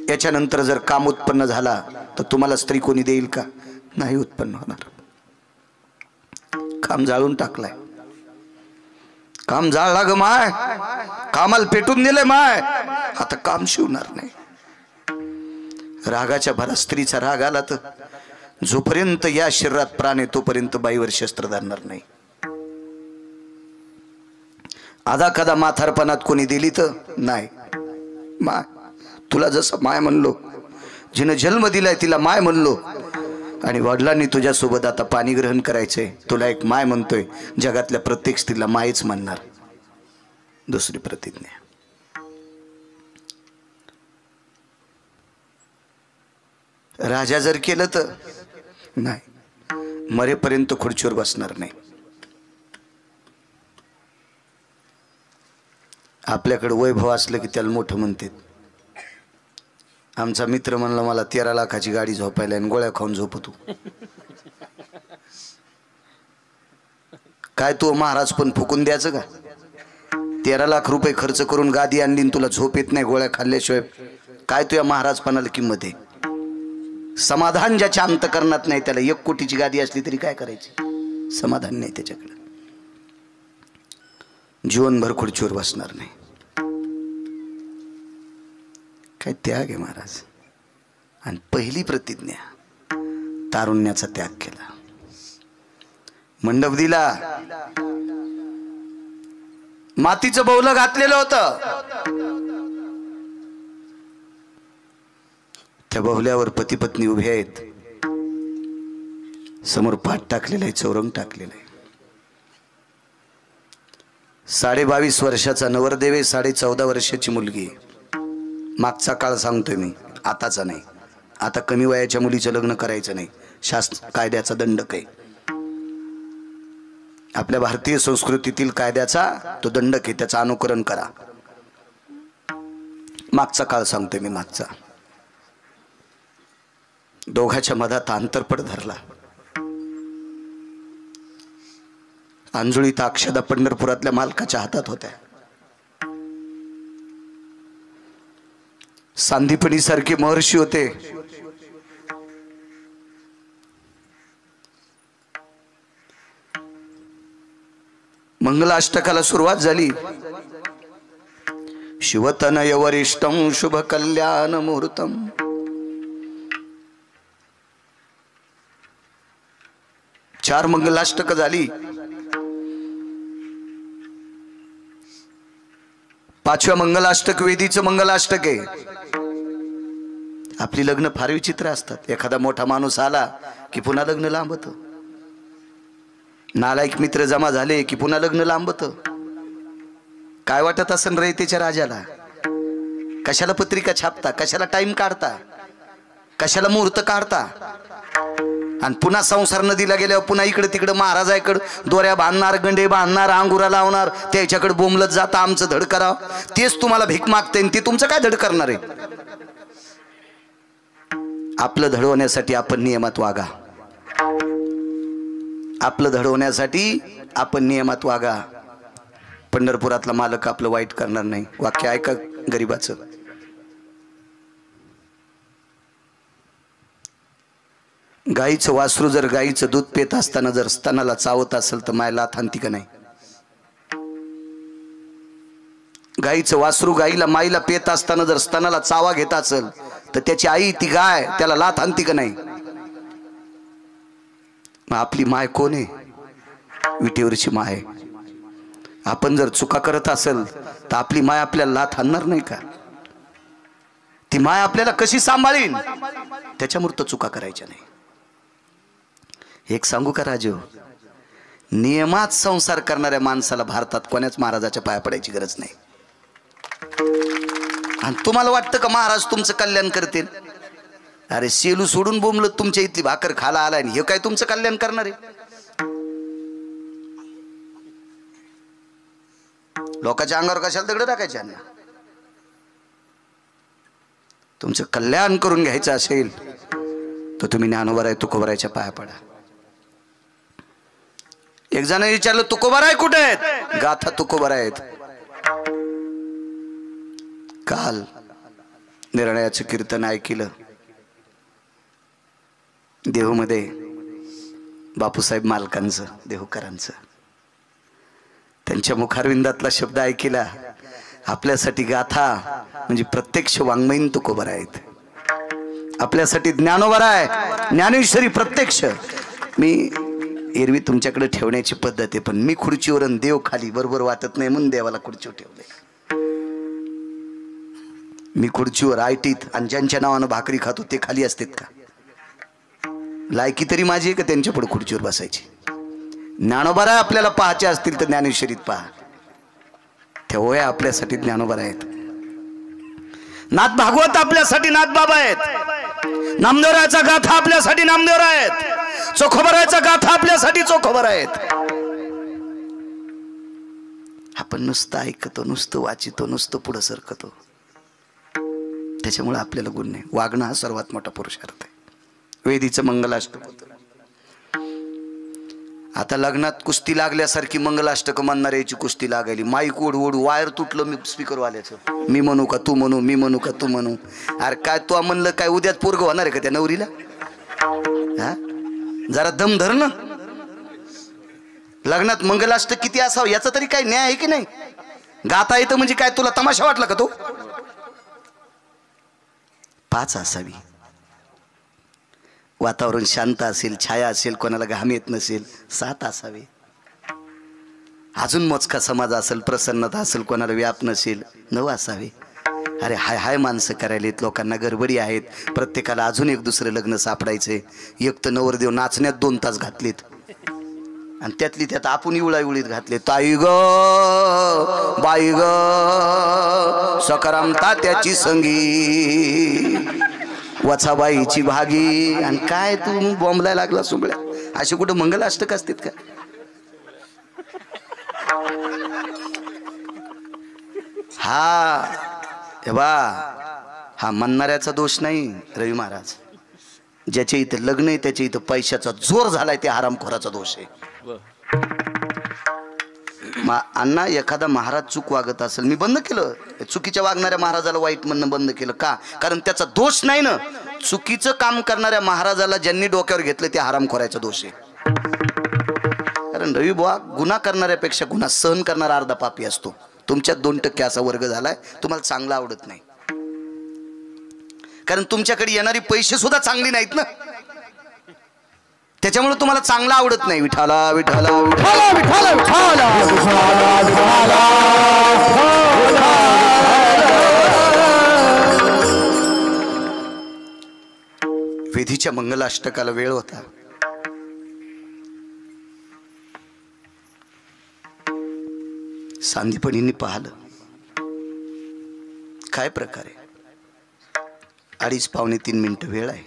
याच्यानंतर जर काम उत्पन्न झाला तर तुम्हाला स्त्री कोणी देईल का? नाही उत्पन्न होणार. काम जाळून टाकलाय. काम जाळला ग माय, कामाला पेटून दिले माय, आता काम शिवणार नाही. रागाच्या भरा स्त्रीचा राग आला तर जोपर्यंत या शरीरात प्राण आहे तोपर्यंत बाईवर शस्त्र धरणार नाही. आधा कदा म्हातारपणात कोणी दिली तर नाही. माय तुला जसं माय म्हणलो, जिनं जन्म दिलाय तिला माय म्हणलो, आणि वडिलांनी तुझ्यासोबत आता पाणी ग्रहण करायचंय, तुला एक माय म्हणतोय. जगातल्या प्रत्येक स्त्रीला मायच म्हणणार. दुसरी प्रतिज्ञा, राजा जर केलं तर नाही, मरेपर्यंत खुर्चीवर बसणार नाही. आपल्याकडे वैभव असलं की त्याला मोठं म्हणतात. आमचा मित्र म्हणला, मला 13 लाखाची गाडी झोपायला आणि गोळ्या खाऊन झोपतो. काय तू महाराज पण फुकून द्यायचं का? 13 लाख रुपये खर्च करून गादी आणली आणि तुला झोप येत नाही गोळ्या खाल्ल्याशिवाय? काय तुझ्या महाराजपणाला किंमत आहे? समाधान ज्याच्या अंतकरणात नाही त्याला 1 कोटीची गादी असली तरी काय करायची? समाधान नाही त्याच्याकडे. जीवनभर खुर्चीवर बसणार नाही. काय त्याग आहे महाराज. आणि पहिली प्रतिज्ञा, तारुण्याचा त्याग केला. मंडप दिला, मातीचं बौलं घातलेलं होतं. त्या बहुल्यावर पती पत्नी उभे आहेत. समोर पाट टाकलेला आहे, चौरंग टाकलेला आहे. 22.5 वर्षाचा नवरदेव आहे, 14.5 वर्षाची मुलगी. मागचा काळ सांगतोय मी, आताचा नाही. आता कमी वयाच्या मुलीचं लग्न करायचं नाही, शास्त्र कायद्याचा दंडक आहे. आपल्या भारतीय संस्कृतीतील कायद्याचा तो दंडक आहे, त्याचं अनुकरण करा. मागचा काळ सांगतोय मी, मागचा. दोघाच्या मधात अंतरपट धरला. अंजुळीत अक्षदा पंढरपुरातल्या मालकाच्या हातात होत्या. सांदीपनी सारखे महर्षी होते. मंगलाष्टकाला सुरुवात झाली. शिवतनय वरिष्ठं शुभ कल्याण मुहूर्तम. चार मंगलाष्टक झाली. 5व्या मंगलाष्टक वेदीचं मंगलाष्टक आहे. आपली लग्न फार विचित्र असतात. एखादा मोठा माणूस आला की पुन्हा लग्न लांबत. नालायक मित्र जमा झाले की पुन्हा लग्न लांबत. काय वाटत असन रयतेच्या राजाला? कशाला पत्रिका छापता, कशाला टाइम काढता, कशाला मुहूर्त काढता? आणि पुन्हा संसार नदीला गेल्यावर पुन्हा इकडे तिकडे महाराजाकडे दोऱ्या बांधणार, गंडे बांधणार, अंगुरा लावणार, त्याच्याकडे बोंबलत जाता आमचं धड कराव. तेच तुम्हाला भीक मागते, ते तुमचं काय धड करणार आहे? आपलं धड होण्यासाठी आपण नियमात वागा. आपलं धड होण्यासाठी आपण नियमात वागा. पंढरपुरातला मालक आपलं वाईट करणार नाही. वाक्य ऐका गरीबाचं. गाईचं वासरू जर गाईचं दूध पेत असताना जर स्तनाला चावत असेल तर माय लाथ हाणती का नाही? गाईचं वासरू गाईला माईला पेत असताना जर स्तनाला चावा घेत असेल तर त्याची आई ती गाय त्याला लाथ हाणती का नाही? मग आपली माय कोण आहे? विटेवरची माय. आपण जर चुका करत असेल तर आपली माय आपल्याला लाथ हाणणार नाही का? ती माय आपल्याला कशी सांभाळीन? त्याच्यामुळे चुका करायच्या नाही. एक सांगू का राजू, नियमात संसार करणाऱ्या माणसाला भारतात कोणाच महाराजाच्या पाया पडायची गरज नाही. आणि तुम्हाला वाटतं का महाराज तुमचं कल्याण करतील? अरे सेलू सोडून बोंबलत तुमच्या इथली भाकर खाला आलाय आणि हे काय तुमचं कल्याण करणार आहे? लोकांच्या अंगावर कशाला दगड टाकायचे अण्णा? तुमचं कल्याण करून घ्यायचं असेल तर तुम्ही ज्ञानोबराय तुकोबरायच्या पाया पडा. एक जण विचारलं तुकोबराय कुठे आहेत? गाथा तुकोबराय आहेत. काल निर्णयाचं कीर्तन ऐकलं. देहूमध्ये बापूसाहेब मालकांचं, देहूकरांचं, त्यांच्या मुखारविंदातला शब्द ऐकला. आपल्यासाठी गाथा म्हणजे प्रत्यक्ष वाङ्मयीन तुकोबराय आहेत. आपल्यासाठी ज्ञानोबराय, ज्ञानेश्वरी प्रत्यक्ष. मी एरवी तुमच्याकडे ठेवण्याची पद्धत आहे, पण मी खुर्चीवर आणि देव खाली बरोबर वाटत नाही म्हणून देवाला खुर्चीवर ठेवले. मी खुर्चीवर आयटीत आणि ज्यांच्या नावानं भाकरी खातो ते खाली असतात का? लायकी तरी माझी आहे का त्यांच्या पुढे खुर्चीवर बसायची? ज्ञानोबराय आपल्याला पाहायचे असतील तर ज्ञानेश्वरीत पहा. त्या ओया आपल्यासाठी ज्ञानोबराय आहेत. नाथ भागवत आपल्यासाठी नाथबाबा आहेत. नामदेवरायाचा गाथा आपल्यासाठी नामदेवराय आहेत. चोखोबरायचा गाथा आपल्यासाठी चोखोबराय आहेत. आपण नुसतं ऐकतो, नुसतं वाचितो, नुसतं पुढं सरकतो. त्याच्यामुळे आपल्याला गुण नाही. वागणं हा सर्वात मोठा पुरुषार्थ आहे. वेदीचं मंगलाष्टक होतं. आता लग्नात कुस्ती लागल्यासारखी मंगलाष्टक म्हणणाऱ्याची कुस्ती लागायली. माईक ओढ ओढ वायर तुटलं. मी स्पीकर वाल्याचं, मी म्हणू का तू म्हणू, मी म्हणू का तू म्हणू. अरे काय तू म्हणलं काय उद्याच पोरग होणार आहे का त्या नवरीला? हा, जरा दम धर ना. लग्नात मंगलाष्टक किती असावं याचा तरी काय न्याय आहे की नाही? गाता येतं म्हणजे काय तुला तमाशा वाटला का तो? 5 असावी. वातावरण शांत असेल, छाया असेल, कोणाला घाम येत नसेल. 7 असावे. अजून मोजका समाज असेल, प्रसन्नता असेल, कोणाला व्याप नसेल. 9 असावे. अरे हाय हाय माणसं करायलेत, लोकांना गडबडी आहेत. प्रत्येकाला अजून एक दुसरं लग्न सापडायचंय. एक तर नवरदेव नाचण्यात 2 तास घातलेत आणि त्यातली त्यात आपण इवळाइवळीत घातले. ताई ग बाई ग सकाराम तात्याची संगी, वचाबाईची भागी. आणि काय तू बॉम्बला लागला सुबळ्या? असे कुठं मंगलाष्टक असतात का? हा हे बा, हा म्हणणाऱ्याचा दोष नाही रवी महाराज. ज्याच्या इथं लग्न आहे त्याच्या इथं पैशाचा जोर झालाय ते हरामखोराचा दोष आहे. अण्णा एखादा महाराज चूक वागत असेल, मी बंद केलं. चुकीच्या वागणाऱ्या महाराजाला वाईट म्हणणं बंद केलं का? कारण त्याचा दोष नाही ना. चुकीचं काम करणाऱ्या महाराजाला ज्यांनी डोक्यावर घेतलं ते हरामखोराचा दोष आहे. कारण रवी बुवा, गुन्हा करणाऱ्यापेक्षा गुन्हा सहन करणारा अर्धा पापी असतो. तुमच्यात 2% असा वर्ग झालाय. तुम्हाला चांगला आवडत नाही कारण तुमच्याकडे येणारी पैसे सुद्धा चांगली नाहीत ना. त्याच्यामुळे तुम्हाला चांगला आवडत नाही. विठाला विठाला विठाला विठाला विठाला. विधीच्या मंगलाष्टकाला वेळ होता. सांदीपणींनी पाहिलं काय प्रकारे. 2:30-3 मिनिटं वेळ आहे.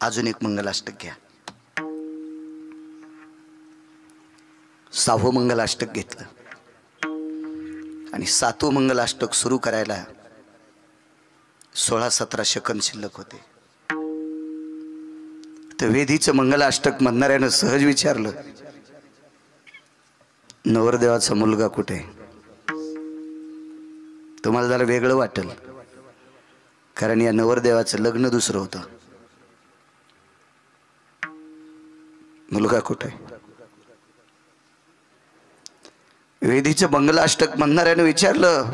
अजून एक मंगलाष्टक घ्या. 6वं मंगलाष्टक घेतलं आणि 7वं मंगलाष्टक सुरू करायला 16-17 सेकंद शिल्लक होते. तर वेदीचं मंगलाष्टक म्हणणाऱ्यानं सहज विचारलं, नवरदेवाचा मुलगा कुठे? तुम्हाला जरा वेगळं वाटेल कारण या नवरदेवाचं लग्न दुसरं होतं. मुलगा कुठे? वेदीचं मंगलाष्टक म्हणणाऱ्यानं विचारलं,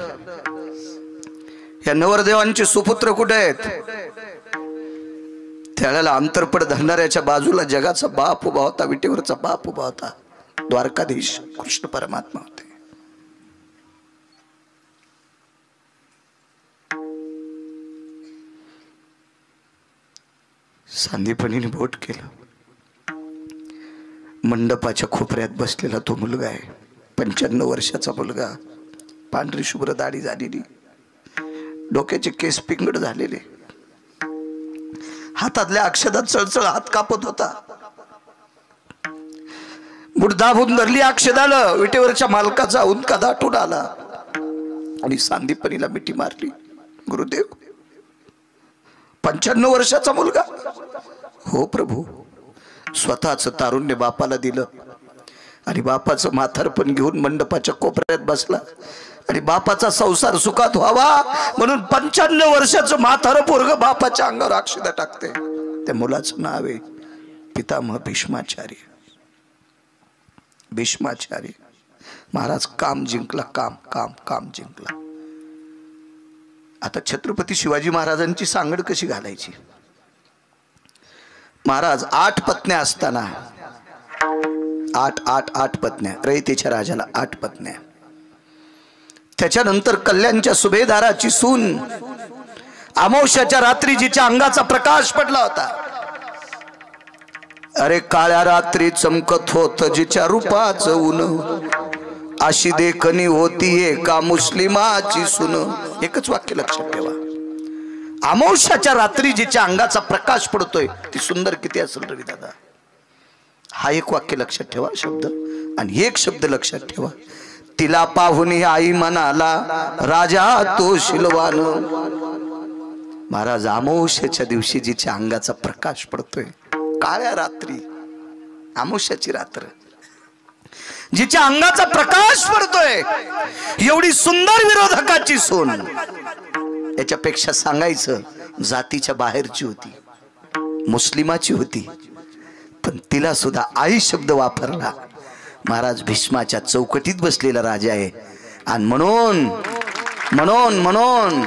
या नवरदेवांचे सुपुत्र कुठे आहेत? त्याला अंतरपड धरणाऱ्याच्या बाजूला जगाचा बाप उभा होता, विटेवरचा बाप उभा होता. द्वारकाधीश कृष्ण परमात्मा होते. सांदीपणीने बोट केलं. मंडपाच्या खोपऱ्यात बसलेला तो मुलगा आहे. 95 वर्षाचा मुलगा, पांढरी शुभ्र दाढी झालेली, डोक्याचे केस पिंगट झालेले, हातातल्या अक्षदात चळचळ हात कापत होता. बुडदाबून धरली अक्षदाला, विटेवरच्या मालकाचा उंदका दाटून आला आणि सांदीपनीला मिठी मारली. गुरुदेव, 95 वर्षाचा मुलगा? हो प्रभू. स्वतःच तारुण्य बापाला दिलं आणि बापाचं म्हातारपण घेऊन मंडपाच्या कोपऱ्यात बसला आणि बापाचा संसार सुखात व्हावा म्हणून 95 वर्षाचं म्हातारं पोरग बापाच्या अंगावर अक्षदा टाकते. त्या मुलाचं नाव आहे पितामह भीष्माचार्य. भीष्माचार्य महाराज काम जिंकला, काम जिंकला. आता छत्रपती शिवाजी महाराजांची सांगड कशी घालायची? महाराज 8 पत्न्या असताना, 8 पत्न्या, रयतेच्या राजाला 8 पत्न्या. त्याच्यानंतर कल्याणच्या सुभेदाराची सून अमावस्याच्या रात्री जिच्या अंगाचा प्रकाश पडला होता. अरे काळ्या रात्री चमकत होत जिच्या रूपाचं ऊन, अशी देखणी होती एका मुस्लिमाची सून. एकच वाक्य लक्षात ठेवा. अमावस्याच्या रात्री जिच्या अंगाचा प्रकाश पडतोय ती सुंदर किती असेल रवी दादा? हा एक वाक्य लक्षात ठेवा शब्द. आणि एक शब्द लक्षात ठेवा, तिला पाहुणी आई म्हणाला राजा तो शिलवान. महाराज अमावस्याच्या दिवशी जिच्या अंगाचा प्रकाश पडतोय, काळ्या रात्री, अमावस्याची रात्र, जिच्या अंगाचा प्रकाश पडतोय, एवढी सुंदर विरोधकाची सून. याच्यापेक्षा सांगायचं जातीच्या बाहेरची होती, मुस्लिमाची होती, पण तिला सुद्धा आई शब्द वापरला. महाराज भीष्माच्या चौकटीत बसलेला राजा आहे आणि म्हणून म्हणून म्हणून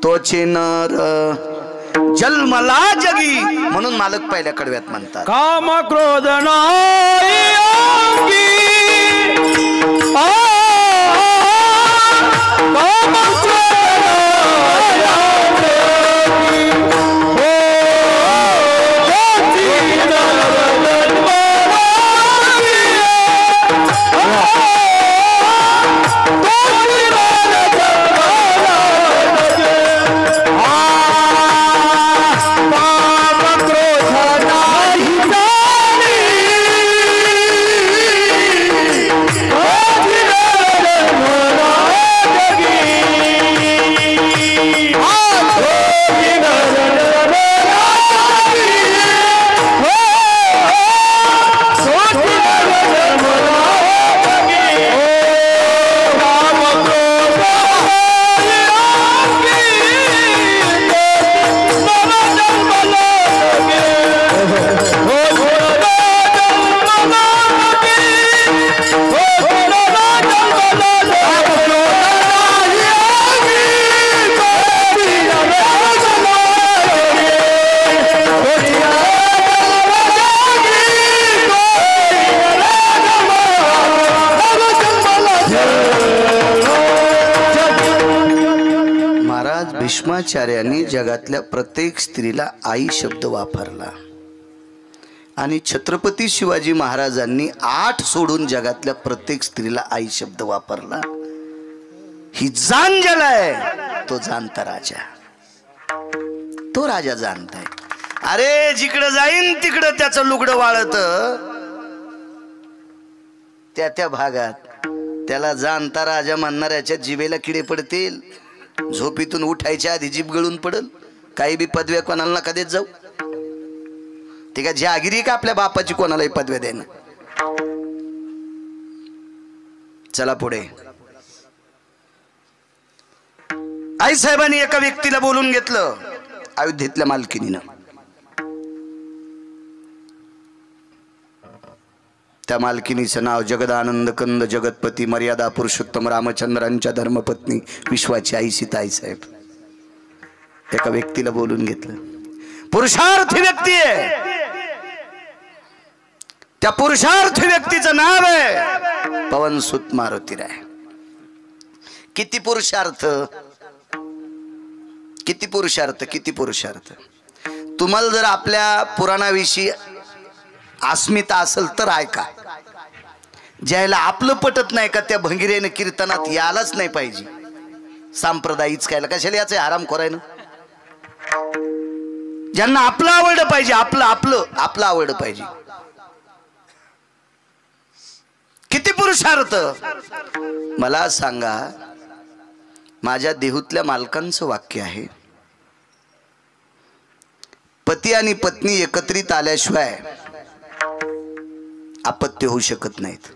तोचे नर जन्मला जगी म्हणून मालक पहिल्या कडव्यात म्हणतात,
काम क्रोध नाही अंगी, काम क्रोध
भीष्माचार्यांनी जगातल्या प्रत्येक स्त्रीला आई शब्द वापरला आणि छत्रपती शिवाजी महाराजांनी 8 सोडून जगातल्या प्रत्येक स्त्रीला आई शब्द वापरला. ही जाण ज्याला आहे तो जाणता राजा, तो राजा जाणताय. अरे जिकडं जाईन तिकडं त्याचं लुगडं वाळत, त्या भागात त्याला जाणता राजा म्हणणाऱ्याच्या जिभेला किडे पडतील. झोपीतून उठायच्या आधी जीभ गळून पडल. काही बी पदव्या कोणाला नका देत जाऊ. ते का जहागिरी का आपल्या बापाची कोणालाही पदव्या देणं. चला पुढे. आई साहेबांनी एका व्यक्तीला बोलून घेतलं अयोध्येतल्या मालकिनीनं. त्या मालकिनीचं नाव जगदानंद कंद जगतपती मर्यादा पुरुषोत्तम रामचंद्रांच्या धर्मपत्नी विश्वाची आई सीताई साहेब. एका व्यक्तीला बोलून घेतलं. पुरुषार्थी व्यक्ती आहे. त्या पुरुषार्थी व्यक्तीचं नाव आहे पवनसुत मारुतीराय. किती पुरुषार्थ, किती पुरुषार्थ, किती पुरुषार्थ. तुम्हाला जर आपल्या पुराणाविषयी अस्मिता असेल तर ऐका. ज्याला आपलं पटत नाही का त्या भंगिरेने कीर्तनात यायलाच नाही पाहिजे. सांप्रदायिक कायला कशाला याचं आराम करायनं. ज्यांना आपलं आवडलं पाहिजे, आपलं आपलं आपलं आवडलं पाहिजे. किती पुरुषार्थ. मला सांगा, माझ्या देहूतल्या मालकांचं वाक्य आहे, पती आणि पत्नी एकत्रित आल्याशिवाय अपत्य होऊ शकत नाहीत.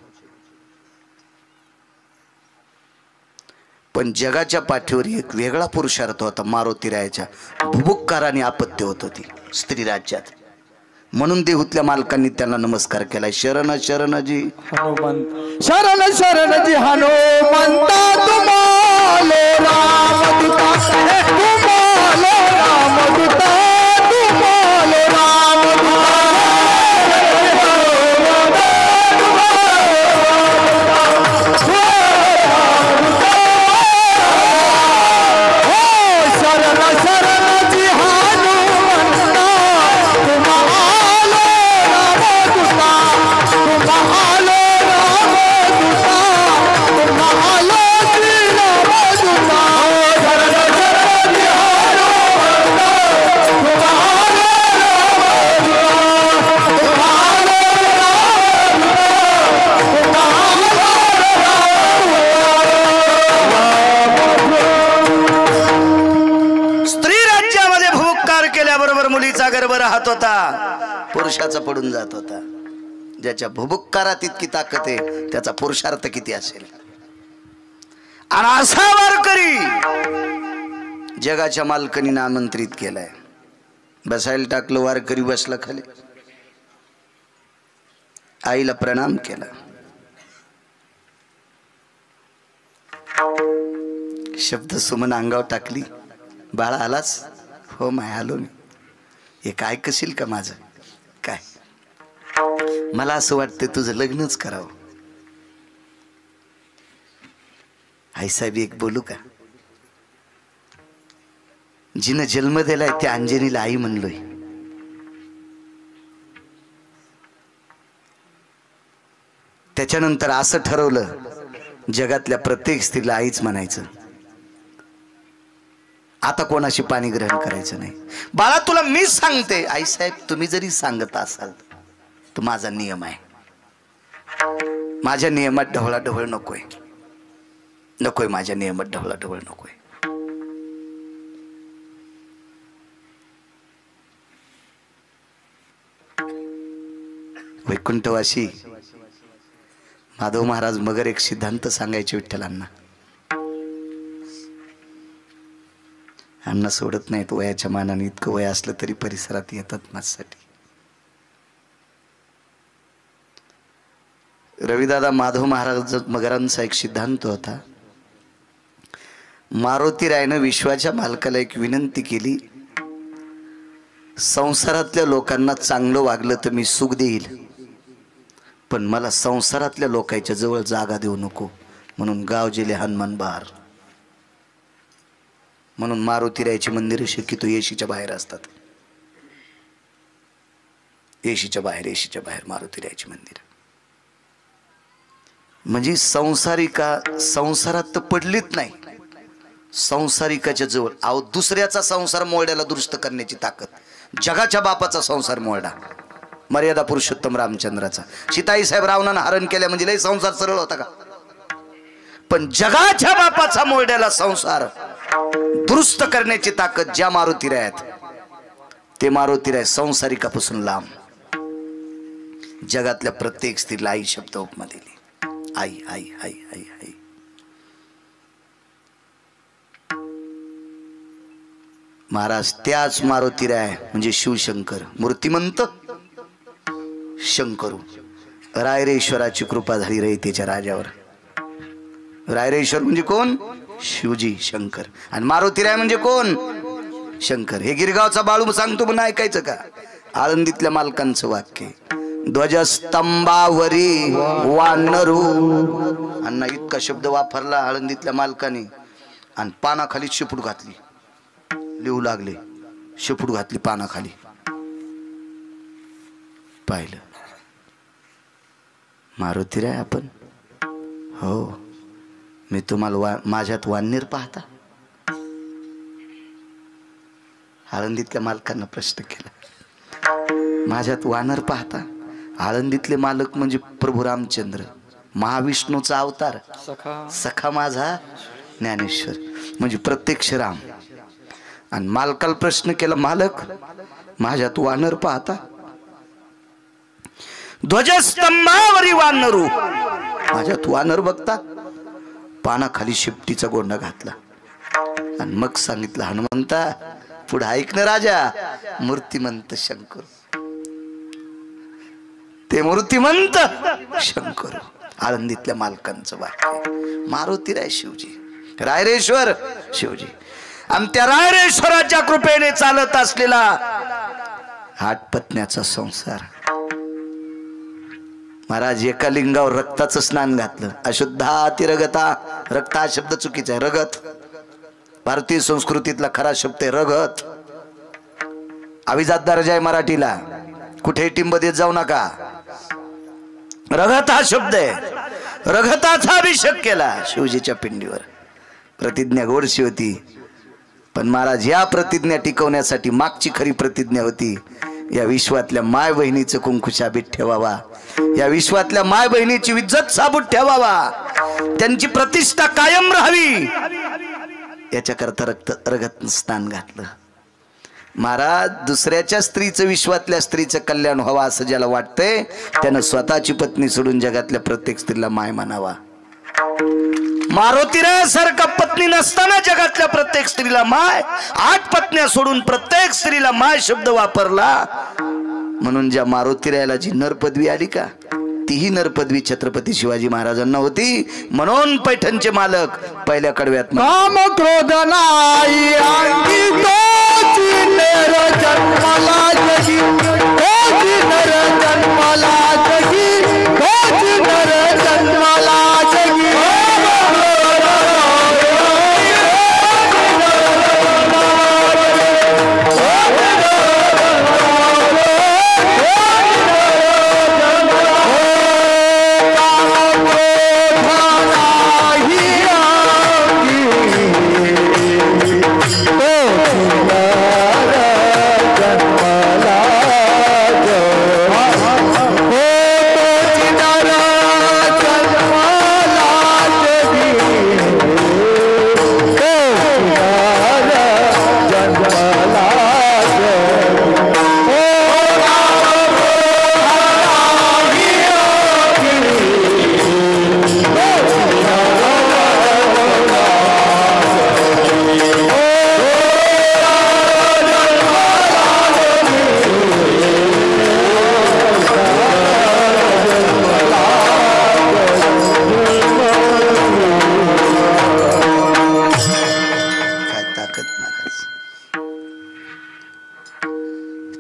पण जगाच्या पाठीवर एक वेगळा पुरुषार्थ होता मारुतीरायाच्या. भुभुक्काराने अपत्य होत होती स्त्री राज्यात. म्हणून देहूतल्या मालकांनी त्यांना नमस्कार केलाय. शरण शरणजी
हनुमंत शरण शरणजी हनुमंता तुम्हाले रामदूता तुम्हाले रामदूता तुम्हाले रामदूता
गर्भ राहत होता, पुरुषाचा पडून जात होता. ज्याच्या भुभुक्कारात इतकी ताकद आहे त्याचा पुरुषार्थ किती असेल. आणि असा वारकरी जगाच्या मालकनीने आमंत्रित केलाय. बसायला टाकलं, वारकरी बसला खाली, आईला प्रणाम केला. शब्द सुमन अंगावर टाकली. बाळा आलास? हो माय आलो मी. हे काय कशील का माझं? काय मला असं वाटतं तुझं लग्नच करावं. आईसाहेब एक बोलू का? जिनं जन्म दिलाय त्या अंजनीला आई म्हणलोय. त्याच्यानंतर असं ठरवलं जगातल्या प्रत्येक स्त्रीला आईच म्हणायचं. आता कोणाशी पाणी ग्रहण करायचं नाही. बाळा तुला मी सांगते, आईसाहेब तुम्ही जरी सांगत असाल तर माझा नियम आहे. माझ्या नियमात ढवळाढवळ नकोय, नकोय माझ्या नियमात ढवळाढवळ नकोय. वैकुंठवासी माधव महाराज मगर एक सिद्धांत सांगायचे विठ्ठलांना. अण्णा सोडत नाहीत वयाच्या मानाने. इतकं वय असलं तरी परिसरात येतात माझ्यासाठी. रविदादा माधव महाराज मगरांचा एक सिद्धांत होता. मारुतीरायनं विश्वाच्या मालकाला एक विनंती केली, संसारातल्या लोकांना चांगलं वागलं तर मी सुख देईल, पण मला संसारातल्या लोकांच्या जवळ जागा देऊ नको. म्हणून गाव जिले हनुमान बहार. म्हणून मारुतीरायाची मंदिर शक्यतो येशीच्या बाहेर असतात. येशीच्या बाहेर मारुतीरायाची मंदिर. म्हणजे संसारात तर पडलीच नाही, संसारिकाच्या जवळ. अहो दुसऱ्याचा संसार मोड्याला दुरुस्त करण्याची ताकद. जगाच्या बापाचा संसार मोडला, मर्यादा पुरुषोत्तम रामचंद्राचा. सीताई साहेब रावणानं हरण केल्या म्हणजे लय संसार सरळ होता का? पण जगाच्या बापाचा मोड्याला संसार दुरुस्त करण्याची ताकद ज्या मारुतीरायात, ते मारुतीराय संसारिकापासून लांब. जगातल्या प्रत्येक स्त्रीला आई शब्द उपमा दिली. आई आई आई आई आई. महाराज त्याच मारुतीराय म्हणजे शिवशंकर, मूर्तिमंत शंकरू. रायरेश्वराची कृपा झाली रयतेच्या राजावर. रायरेश्वर म्हणजे कोण? शिवजी शंकर. आणि मारुतीराय म्हणजे कोण? शंकर. हे गिरगावचा बाळू सांगतो पण ऐकायचं का? आळंदीतल्या मालकांचं वाक्य. ध्वजस्तंभावरी वानरू. अण्णा इतका शब्द वापरला आळंदीतल्या मालकाने. आणि पानाखाली शेपूट घातली, लिहू लागले. शेपूट घातली पानाखाली. पाहिलं मारुतीराय आपण? हो. मी तुम्हाला माझ्यात वाननेर पाहता? आळंदीतल्या मालकांना प्रश्न केला, माझ्यात वानर पाहता? आळंदीतले मालक म्हणजे प्रभू रामचंद्र, महाविष्णूचा अवतार, सखा माझा ज्ञानेश्वर, म्हणजे प्रत्यक्ष राम. आणि मालकाला प्रश्न केला, मालक माझ्यात वानर पाहता? ध्वजस्तंभावरी वानरू, माझ्यात वानर बघता? पानाखाली शिपटीचा गोंडा घातला आणि मग सांगितलं, हनुमंता पुढे ऐक ना राजा, मूर्तिमंत शंकर, ते मूर्तिमंत शंकर. आळंदीतल्या मालकांचं वाक्य. मारुतीराय शिवजी, रायरेश्वर शिवजी, आणि त्या रायरेश्वराच्या कृपेने चालत असलेला 8 पत्न्याचा संसार. महाराज एका लिंगावर रक्ताचं स्नान घातलं. अशुद्धातिरगता, रक्त हा शब्द चुकीचा आहे. रगत भारतीय संस्कृतीतला खरा शब्द आहे रगत. अभिजात दर्जा आहे मराठीला, कुठे टिंब देत जाऊ नका. रगत हा शब्द आहे. रगताचा अभिषेक केला शिवजीच्या पिंडीवर. प्रतिज्ञा गोडशी होती, पण महाराज या प्रतिज्ञा टिकवण्यासाठी मागची खरी प्रतिज्ञा होती, या विश्वातल्या माय बहिणीचं कुंकू शाबीत ठेवावा, या विश्वातल्या माय बहिणीची इज्जत साबूत ठेवावा, त्यांची प्रतिष्ठा कायम राहावी, याच्याकरता रगत स्नान घातलं. महाराज दुसऱ्याच्या स्त्रीचं, विश्वातल्या स्त्रीचं कल्याण व्हावं असं ज्याला वाटतंय त्यानं स्वतःची पत्नी सोडून जगातल्या प्रत्येक स्त्रीला माय म्हणावा. मारुतीरायासारखा पत्नी नसताना जगातल्या प्रत्येक स्त्रीला माय, 8 पत्न्या सोडून प्रत्येक स्त्रीला माय शब्द वापरला. म्हणून ज्या मारुतीरायाला जी नरपदवी आली का, तीही नरपदवी छत्रपती शिवाजी महाराजांना होती. म्हणून पैठणचे मालक पहिल्या कडव्यात
काम क्रोध नाही अंगी तोची नर जन्माला जगी, तोची नर जन्माला जगी, तोची नर जन्माला जगी.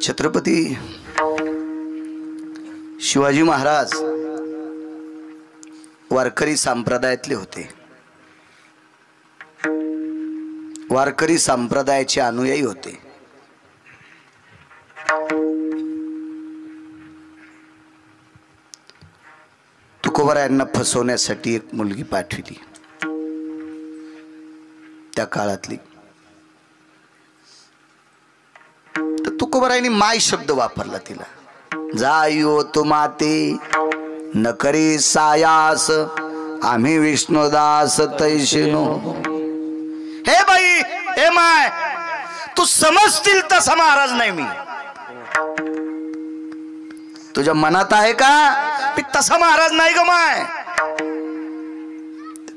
छत्रपती शिवाजी महाराज वारकरी संप्रदायातले होते. वारकरी संप्रदायाचे अनुयायी होते. तुकोबारायांना फसवण्यासाठी एक मुलगी पाठविली त्या काळातली. तुकोबारायांनी माय शब्द वापरला तिला. जायो तुमाते न करी सायास, आम्ही विष्णुदास तैशिनो. हे बाई, हे माय, तू समजतील तसा महाराज नाही मी. तुझ्या मनात आहे का मी तसा महाराज नाही ग माय.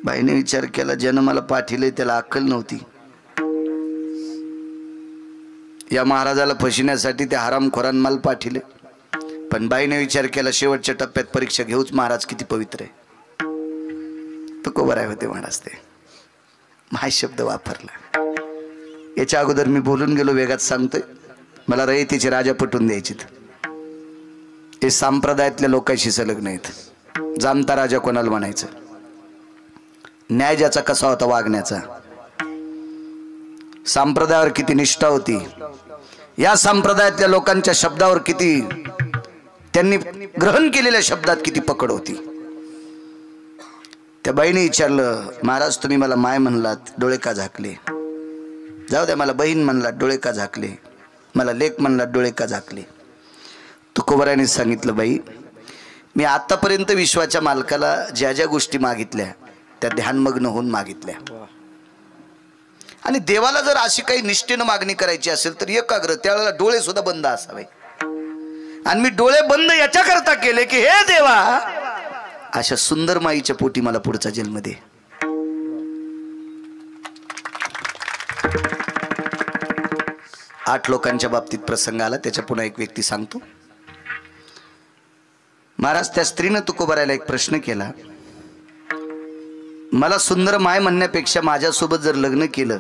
बाईने विचार केला, ज्यानं मला पाठिले त्याला अक्कल नव्हती. या महाराजाला फसविण्यासाठी त्या हरामखोरान मला पाठिले. पण बाईने विचार केला, शेवटच्या टप्प्यात परीक्षा घेऊच, महाराज किती पवित्र आहे. तुकोबाराय होते महाराज. ते माय शब्द वापरला. याच्या अगोदर मी बोलून गेलो, वेगात सांगतोय. मला रयतेचे राजा पटवून द्यायचे. हे संप्रदायातल्या लोकांशी संलग्न आहेत. जाणता राजा कोणाला म्हणायचं, न्याय ज्याचा कसा होता वागण्याचा, संप्रदायावर किती निष्ठा होती, या संप्रदायातल्या लोकांच्या शब्दावर किती, त्यांनी ग्रहण केलेल्या शब्दात किती पकड होती. त्या बाईने विचारलं, महाराज तुम्ही मला माय म्हणलात, डोळे का झाकले? जाऊ द्या, मला बहीण म्हणलात, डोळे का झाकले? मला लेक म्हणलात, डोळे का झाकले? तुकोबारायांनी सांगितलं, बाई मी आतापर्यंत विश्वाच्या मालकाला ज्या ज्या गोष्टी मागितल्या त्या ध्यानमग्न होऊन मागितल्या, आणि देवाला जर अशी काही निष्ठेनं मागणी करायची असेल तर एकाग्र, त्यावेळेला डोळे सुद्धा बंद असावे. आणि मी डोळे बंद याच्याकरता केले की हे देवा, अशा सुंदर माईच्या पोटी मला पुढचा जन्म दे. आठ लोकांच्या बाबतीत प्रसंग आला, त्याच्या पुन्हा एक व्यक्ती सांगतो. महाराज त्या स्त्रीनं तुकोबारायला एक प्रश्न केला, मला सुंदर माय म्हणण्यापेक्षा माझ्यासोबत जर लग्न केलं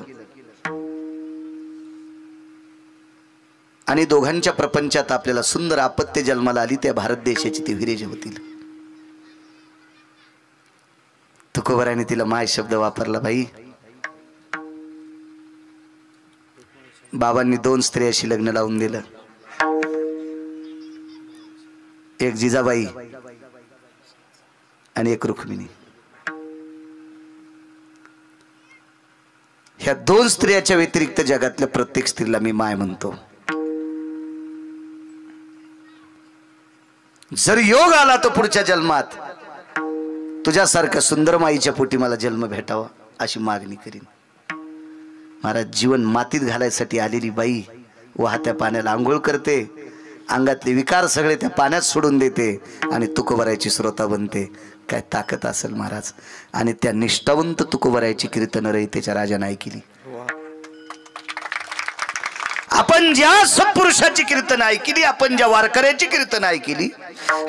आणि दोघांच्या प्रपंचात आपल्याला सुंदर आपत्य जन्माला आली, त्या भारत देशाची ती विरेज होतील. तुकोबाराने तिला माय शब्द वापरला. बाई बाबांनी 2 स्त्रियाशी लग्न लावून दिलं, एक जिजाबाई आणि एक रुक्मिणी. ह्या 2 स्त्रियाच्या व्यतिरिक्त जगातल्या प्रत्येक स्त्रीला मी माय म्हणतो. जर योग आला तर पुढच्या जन्मात तुझ्यासारख्या सुंदर माईच्या पोटी मला जन्म भेटावा अशी मागणी करीन. महाराज जीवन मातीत घालायसाठी आलेली बाई वाहत्या पाण्याला आंघोळ करते, अंगातले विकार सगळे त्या पाण्यात सोडून देते आणि तुकोबारायची श्रोता बनते. काय ताकद असेल महाराज. आणि त्या निष्ठावंत तुकोबारायची कीर्तन रयतेच्या राजाने ऐकली. आपण ज्या सत्पुरुषाची कीर्तन ऐकली, आपण ज्या वारकऱ्याची कीर्तन ऐकली,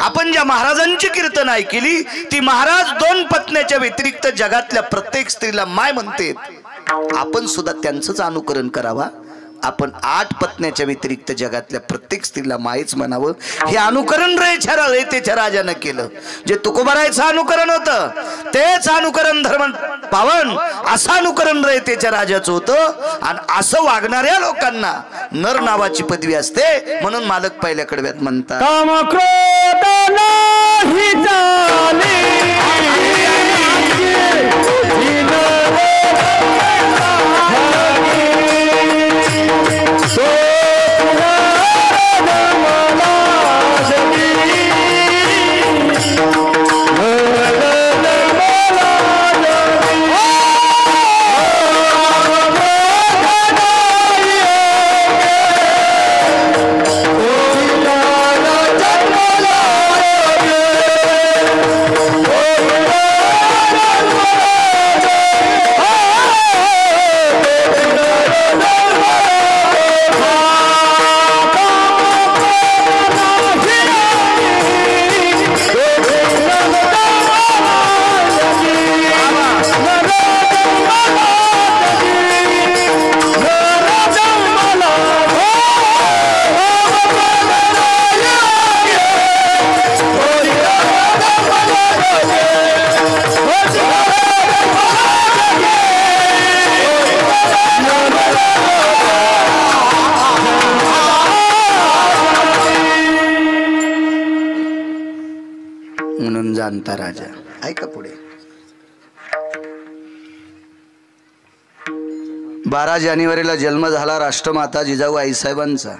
आपण ज्या महाराजांची कीर्तन ऐकली, ती महाराज 2 पत्न्याच्या व्यतिरिक्त जगातल्या प्रत्येक स्त्रीला माय म्हणते. आपण सुद्धा त्यांचंच अनुकरण करावा. आपण 8 पत्न्याच्या व्यतिरिक्त जगातल्या प्रत्येक स्त्रीला मायच म्हणावं. हे अनुकरण रयतेच्या राजानं केलं. जे तुकोबारायचं अनुकरण होतं तेच अनुकरण धर्म पावन, असं अनुकरण रयतेच्या राजाचं होतं. आणि असं वागणाऱ्या लोकांना नर नावाची पदवी असते. म्हणून मालक पहिल्या कडव्यात म्हणतात,
काम क्रोध नाही जाणे,
जाणता राजा. ऐका पुढे. 12 जानेवारीला जन्म झाला राष्ट्रमाता जिजाऊ आईसाहेबांचा.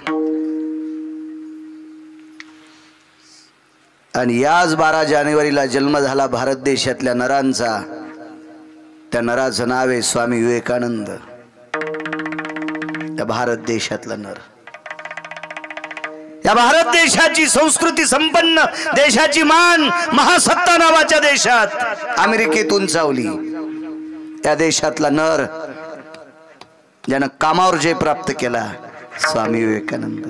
आणि याच 12 जानेवारीला जन्म झाला भारत देशातल्या नरांचा. त्या नराचं नाव आहे स्वामी विवेकानंद. त्या भारत देशातला नर, या भारत देशाची संस्कृती संपन्न देशाची मान महासत्ता नावाच्या देशात अमेरिकेत उंचावली. त्या देशातला नर ज्यानं कामावर जय प्राप्त केला, स्वामी विवेकानंद.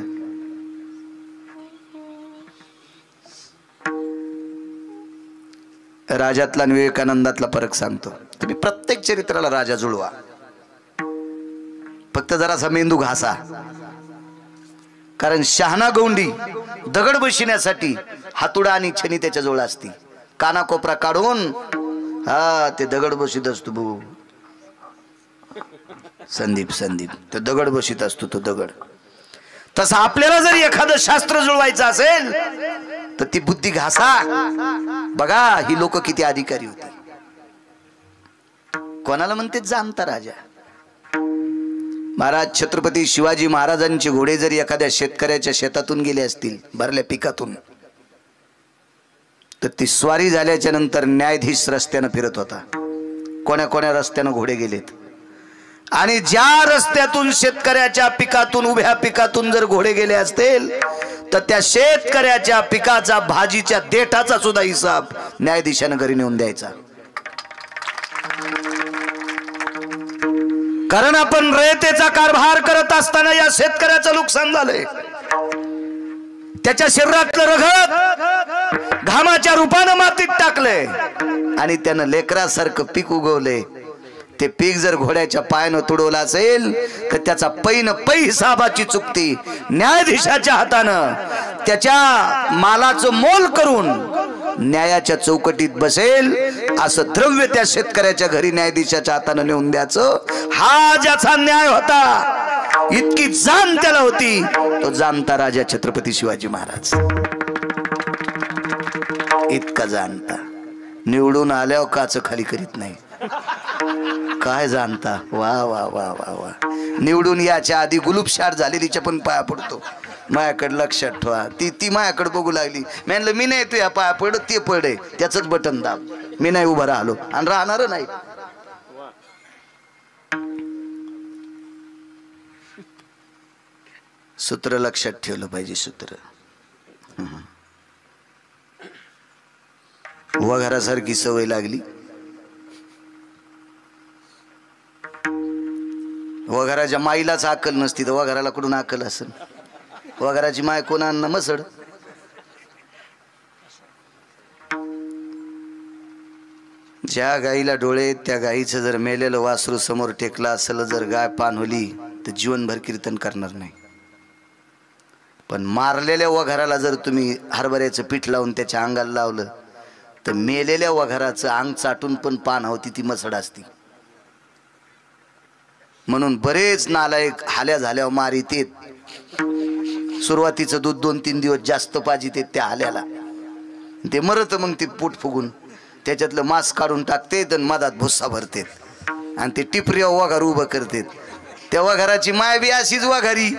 राजातला आणि विवेकानंदातला फरक सांगतो. तुम्ही प्रत्येक चरित्राला राजा जुळवा, फक्त जरासा मेंदू घासा. कारण शहाणा गौंडी दगड बसण्यासाठी हातुडा आणि छनी त्याच्या जवळ असती. कानाकोपरा काढून ते दगड बसीत असतो. भाऊ संदीप ते दगड बसीत असतो. तो दगड तसा आपल्याला जर एखादं शास्त्र जुळवायचं असेल तर ती बुद्धी घासा. बघा ही लोक किती अधिकारी होती. कोणाला म्हणते जाणता राजा. महाराज छत्रपती शिवाजी महाराजांचे घोडे जरी एखाद्या शेतकऱ्याच्या शेतातून गेले असतील, भरल्या पिकातून, तर ती स्वारी झाल्याच्या नंतर न्यायाधीश रस्त्यानं फिरत होता. कोण्या कोण्या रस्त्यानं घोडे गेलेत. आणि ज्या रस्त्यातून शेतकऱ्याच्या पिकातून, उभ्या पिकातून जर घोडे गेले असतील, तर त्या शेतकऱ्याच्या पिकाचा, भाजीच्या देठाचा सुद्धा हिसाब न्यायाधीशानं घरी नेऊन द्यायचा. कारण आपण रयतेचा कारभार करत असताना या शेतकऱ्याचं नुकसान झालंय. त्याच्या शरीरातलं रगत घामाच्या रूपानं मातीत टाकलंय आणि त्यानं लेकरासारखं पीक उगवलंय. ते पीक जर घोड्याच्या पायानं तुडवलं असेल तर त्याचा पै हिसाबाची चुकती न्यायाधीशाच्या हातानं त्याच्या मालाचं मोल करून न्यायाच्या चौकटीत बसेल असं द्रव्य त्या शेतकऱ्याच्या घरी न्यायाधीशाच्या हातानं नेऊन द्यायचं. हा ज्याचा न्याय होता, इतकी जाण त्याला होती, तो जाणता राजा छत्रपती शिवाजी महाराज. इतका जाणता, निवडून आल्यावर काच खाली करीत नाही. काय जाणता, वा वा वा वा वा. निवडून याच्या आधी गुलूबशार झालेलीच्या पण पाया पडतो. माझ्याकडे लक्षात ठेवा. ती माझ्याकडे बघू लागली. म्हणलं मी नाही तुझ्या पाया पडत, ते पडे त्याच बटन दाब. मी नाही उभा राहिलो आणि राहणार नाही. सूत्र लक्षात ठेवलं पाहिजे. सूत्र वघारासारखी सवय लागली. वघाराच्या माईलाच अक्कल नसती तर वघाराला कुठून अक्कल असेल. वघाराची माय कोणाला मसड. ज्या गाईला डोळे त्या गाईचं जर मेलेलं वासरू समोर टेकला असेल, जर गाय पाणवली तर जीवनभर कीर्तन करणार नाही. पण मारलेल्या वघाराला जर तुम्ही हरभऱ्याचं पीठ लावून त्याच्या अंगाला लावलं तर मेलेल्या वघाराचं अंग चाटून पण पान होती ती मसड असती. म्हणून बरेच नालायक हाल्या झाल्यावर मारितेत. सुरुवातीचं दूध 2-3 दिवस जास्त पाजितेत त्या हाल्याला. ते मरत मग ते पोट फुगून त्याच्यातलं मांस काढून टाकतेत आणि मधात भुस्सा भरतेत आणि ते टिपरी वघार उभं करतेत. त्या वघाराची माय बी अशीच वघारी.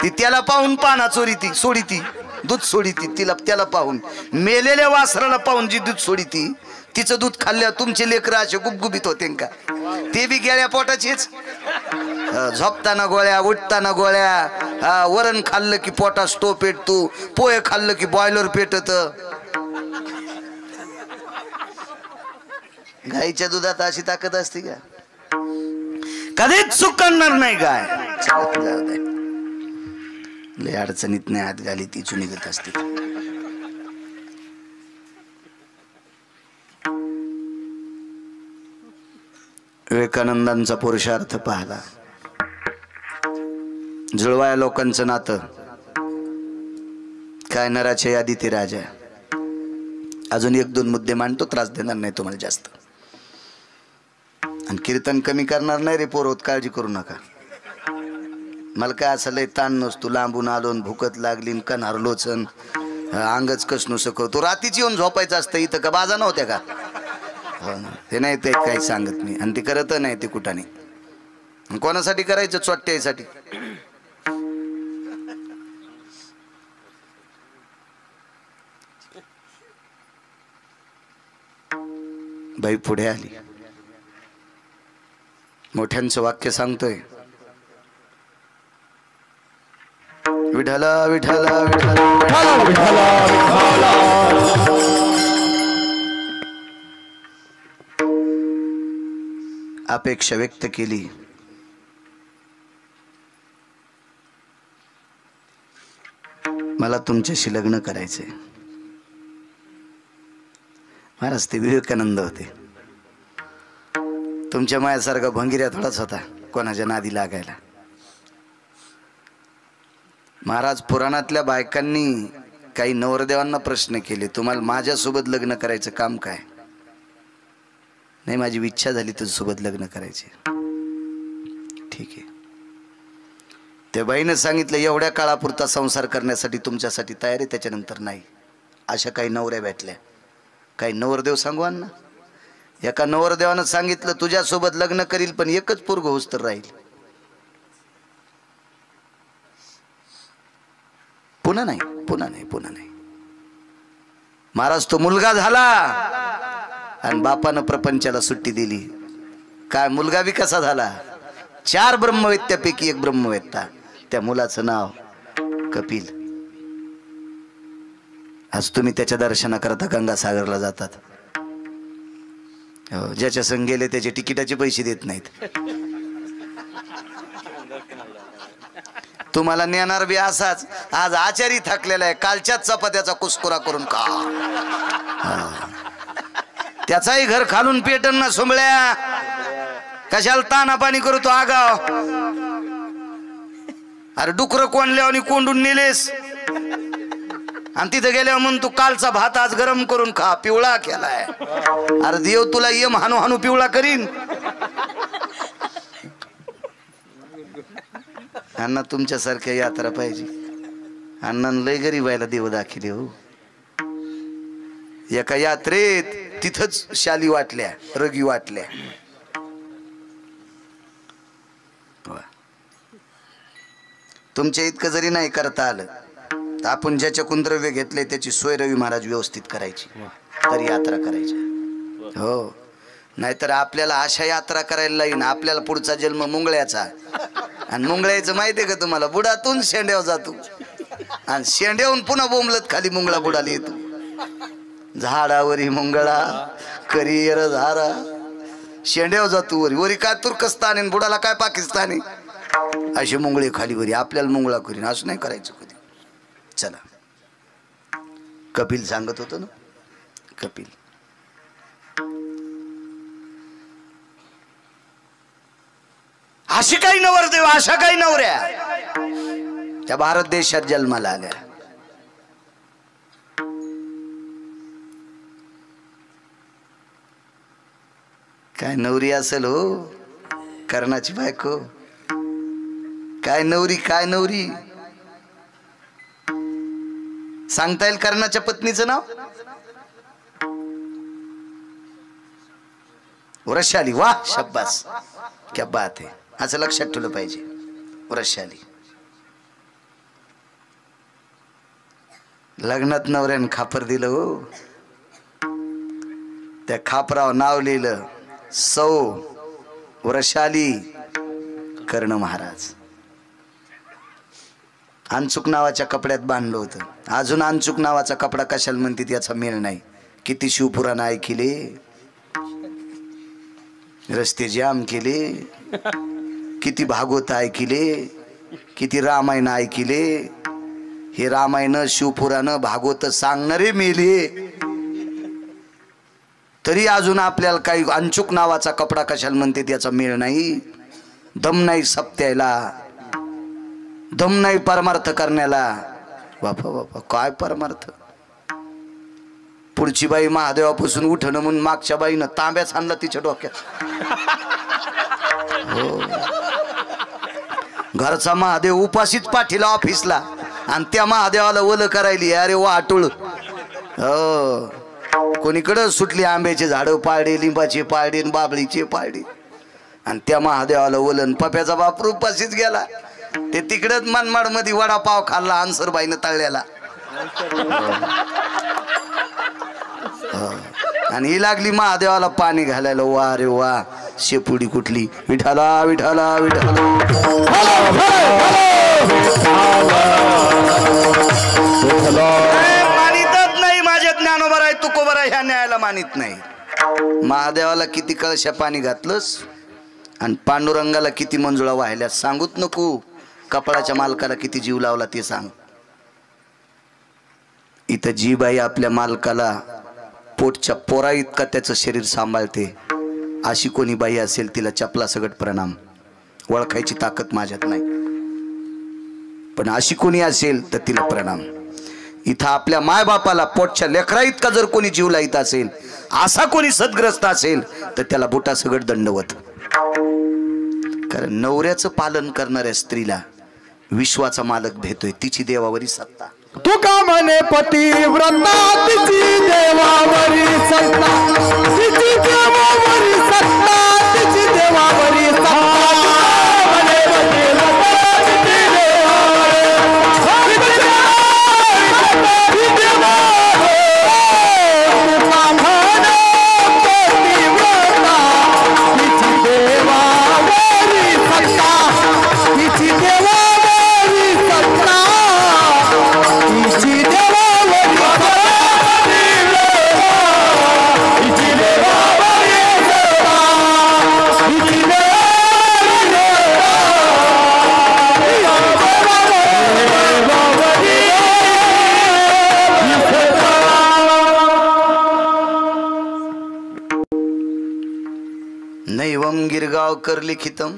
ती त्याला पाहून पाना चोरीती, सोडीती, दूध सोडीती. त्याला पाहून, मेलेल्या वासराला पाहून जी दूध सोडीती, तिचं दूध खाल्ल्या तुमचे लेकरं असे गुबगुबीत होते का? ते बी गेल्या पोटाचेच. झोपताना गोळ्या, उठताना गोळ्या. वरण खाल्लं की पोटात स्टो पेटतो, पोहे खाल्लं की बॉयलर पेटत. गाईच्या दुधात अशी ताकद असते का? कधीच चूक करणार नाही गाय. लय अडचणीत नाही हात घाली ती निघत असते. विवेकानंदांचा पुरुषार्थ पाहला. जुळवाया लोकांचं नातं काय, नराच्या यादी ते राजा. अजून 1-2 मुद्दे मांडतो, त्रास देणार नाही तुम्हाला जास्त. आणि कीर्तन कमी करणार नाही रे पोरोत, काळजी करू नका. मला काय असं लय ताण नसतो. लांबून आलो, भूकत लागली, कन्हार लोचन, अंगच कसणू सकवतो. रात्रीची येऊन झोपायचं असतं इथं का? बाजा नव्हत्या का? ते नाही ते काही सांगत मी. आणि ते करत नाही ते कुठाने. कोणासाठी करायचं? चोट्ट्यासाठी. बाई पुढे आली, मोठ्यांचं वाक्य सांगतोय. विठला विठला विठला विठला. अपेक्षा व्यक्त केली. मला तुमच्याशी लग्न करायचंय. महाराज ते विवेकानंद होते. तुमच्या मायासारखा भंगिऱ्या थोडाच होता कोणाच्या नादी लागायला. महाराज पुराणातल्या बायकांनी काही नवरदेवांना प्रश्न केले, तुम्हाला माझ्यासोबत लग्न करायचं काम काय? नाही, माझी इच्छा झाली तुझ्यासोबत लग्न करायचे. ठीक आहे. त्या बाईनं सांगितलं, एवढ्या काळापुरता संसार करण्यासाठी तुमच्यासाठी तयारी, त्याच्यानंतर नाही. अशा काही नवऱ्या भेटल्या. काही नवरदेव सांगू अण्णा, एका नवरदेवानं सांगितलं तुझ्यासोबत लग्न करील पण एकच पोरग होस तर राहील. पुन्हा नाही, पुन्हा नाही, पुन्हा नाही. महाराज तो मुलगा झाला आणि बापानं प्रपंचाला सुट्टी दिली. काय मुलगा बी कसा झाला? 4 ब्रह्मवेत्यापैकी एक ब्रह्मवेत्ता. त्या मुलाचं नाव कपिल. आज तुम्ही त्याच्या दर्शनाकरता गंगासागरला जातात. हो, ज्याच्या संग गेले त्याचे तिकिटाचे पैसे देत नाहीत. तुम्हाला नेणार बी असाच. आज आचारी थकलेला आहे, कालच्याच चपात्याचा कुस्कुरा करून खा. त्याचाही घर खालून पेटन ना सोमळ्या. कशाला ताना पाणी करू तो आगाव? अरे डुकर कोंडल्यावर आणि कोंडून नेलेस आणि तिथे गेल्यावर म्हणून तू कालचा भात आज गरम करून खा. पिवळा केलाय. अरे देव तुला यम हानू हानू पिवळा करीन. अण्णा तुमच्यासारख्या यात्रा पाहिजे. अण्णानं लय गरीबायला देव दाखिले हो. एका यात्रेत तिथंच शाली वाटल्या, रगी वाटल्या. तुमच्या इतकं जरी नाही करता आलं तर आपण ज्याच्याकडून द्रव्य घेतले त्याची सोय रवी महाराज व्यवस्थित करायची, तरी यात्रा करायची. हो, नाहीतर आपल्याला अशा यात्रा करायला लागेल. आपल्याला पुढचा जन्म मुंगळ्याचा. आणि मुंगळ्याचं माहितीये का तुम्हाला? बुडातून शेंड्यावर जातो आणि शेंड्याहून पुन्हा बोंबलत खाली मुंगळा बुडाला येतो. झाडावरी मुंगळा करियर झारा. शेंड्यावर जातो वरी, वरी काय तुर्कस्तान आणि बुडाला काय पाकिस्तानी. असे मुंगळे खाली वरी. आपल्याला मुंगळा करीन असं नाही करायचं कधी. चला, कपिल सांगत होतो ना. कपिल अशी काही नवरदेव, अशा काही नवऱ्या त्या भारत देशात जन्माला आल्या. काय नवरी असेल हो कर्णाची बायको. काय नवरी, काय नवरी. सांगता येईल कर्णाच्या पत्नीचं नाव? वृषाली. वाह, शब्बास, क्या बात आहे. असं लक्षात ठेवलं पाहिजे. वृषाली. लग्नात नवऱ्यानं खापर दिलं हो. त्या खापरावर नाव लिहिलं सौ वृषाली कर्ण महाराज. अंचुक नावाच्या कपड्यात बांधलं होतं. अजून अंचुक नावाचा कपडा कशाला म्हणतात याचा मेळ नाही. किती शिवपुराण ऐकिले, रस्ते जाम केले, किती भागवत ऐकिले, किती रामायण ऐकिले. हे रामायण शिवपुराण भागवत सांगणारे मेले, तरी अजून आपल्याला काही अंचुक नावाचा कपडा कशाला म्हणते त्याचा मेळ नाही. दम नाही सप्त्याला, दम नाही परमार्थ करण्याला. बापा बापा, काय परमार्थ. पुढची बाई महादेवापासून उठणं म्हणून मागच्या बाईनं तांब्याच आणला तिच्या डोक्यात. हो, घरचा महादेव उपाशीच पाठीला ऑफिसला आणि त्या महादेवाला ओलं करायली. अरे वा आटुळ. हो, कोणीकडं सुटली आंब्याचे झाडं पाळडे, लिंबाचे पाळडे, बाबळीचे पाळडे, आणि त्या महादेवाला ओलन. पप्याचा बाप उपाशीच गेला. ते तिकडच मनमाड मध्ये वडापाव खाल्ला अन्सरबाईनं तळल्याला. आणि ही लागली महादेवाला पाणी घालायला. वा रे वा, शेपुडी कुठली. विठाला विठाला विठाला. मानितच नाही माझ्या ज्ञानोबर आहे तुकोबर आहे ह्या न्यायाला मानित नाही. महादेवाला किती कळशा पाणी घातलंस आणि पांडुरंगाला किती मंजुळा वाहिल्या सांगूच नको. कपडाच्या मालकाला किती जीव लावला ते सांग. इथं जी बाई आपल्या मालकाला पोटच्या पोरा इतका त्याचं शरीर सांभाळते, अशी कोणी बाई असेल तिला चपला सगट प्रणाम. ओळखायची ताकद माझ्यात नाही, पण अशी कोणी असेल तर तिला प्रणाम. इथं आपल्या मायबापाला पोटच्या लेकरा इतका जर कोणी जीव लाईत असेल, असा कोणी सद्ग्रस्त असेल तर त्याला बुटा सगट दंडवत. कारण नवऱ्याचं पालन करणाऱ्या स्त्रीला विश्वाचा मालक भेटतोय, तिची देवावरी सत्ता.
तुका म्हणे पतिव्रता तिची देवावरी सत्ता, तिची देवावरी सत्ता, तिची देवावरी सत्ता. म्हणे पतिव्रता तिची देवावरी सत्ता, तिची देवावरी. तुका म्हणे पतिव्रता तिची देवावरी सत्ता, तिची देवावरी सत्ता.
नैवम गिरगावकर लिखितम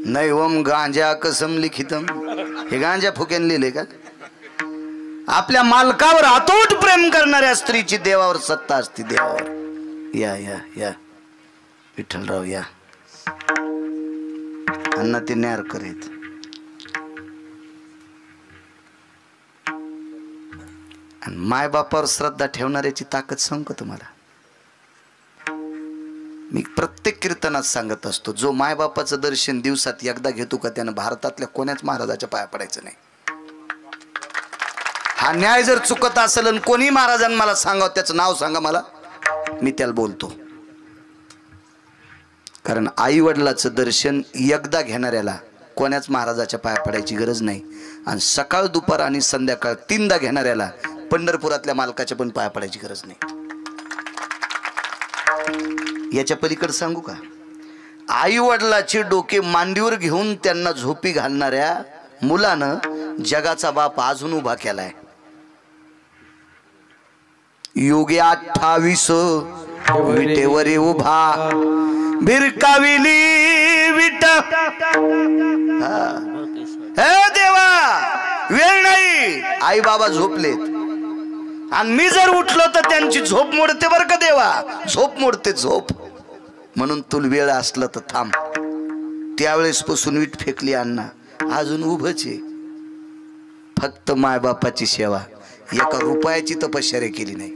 नैवम गांजा कसम लिखितम. हे गांजा फुक्यान लिहिले का? आपल्या मालकावर अतूट प्रेम करणाऱ्या स्त्रीची देवावर सत्ता असते. देवावर या या या विठ्ठलराव या. अण्णा ते न्यार करीत. आणि मायबापावर श्रद्धा ठेवणाऱ्याची ताकद सांगू का तुम्हाला? मी प्रत्येक कीर्तनात सांगत असतो, जो मायबापाचं दर्शन दिवसात एकदा घेतो का त्यानं भारतातल्या कोण्याच महाराजाच्या पाया पडायचं नाही. हा न्याय जर चुकत असेल आणि कोणी महाराजांना मला सांगावं, त्याचं नाव सांगा मला, मी त्याला बोलतो. कारण आई वडिलाचं दर्शन एकदा घेणाऱ्याला कोण्याच महाराजाच्या पाया पडायची गरज नाही. आणि सकाळ दुपार आणि संध्याकाळ 3दा घेणाऱ्याला पंढरपुरातल्या मालकाच्या पण पाया पडायची गरज नाही. याच्या पलीकडे सांगू का? आई वडिलाचे डोके मांडीवर घेऊन त्यांना झोपी घालणाऱ्या मुलानं जगाचा बाप अजून उभा केलाय. योगी 28 विटेवरी उभा भिरकाविली विट. हे देवा, वेळ नाही. आई बाबा झोपलेत आणि मी जर उठलो तर त्यांची झोप मोडते बरं का देवा. झोप मोडते झोप. म्हणून तुला वेळ असलं तर थांब. त्यावेळेस पासून वीट फेकली अण्णा, अजून उभंच आहे. फक्त मायबापाची सेवा. एका रुपयाची तपश्चर्या केली नाही,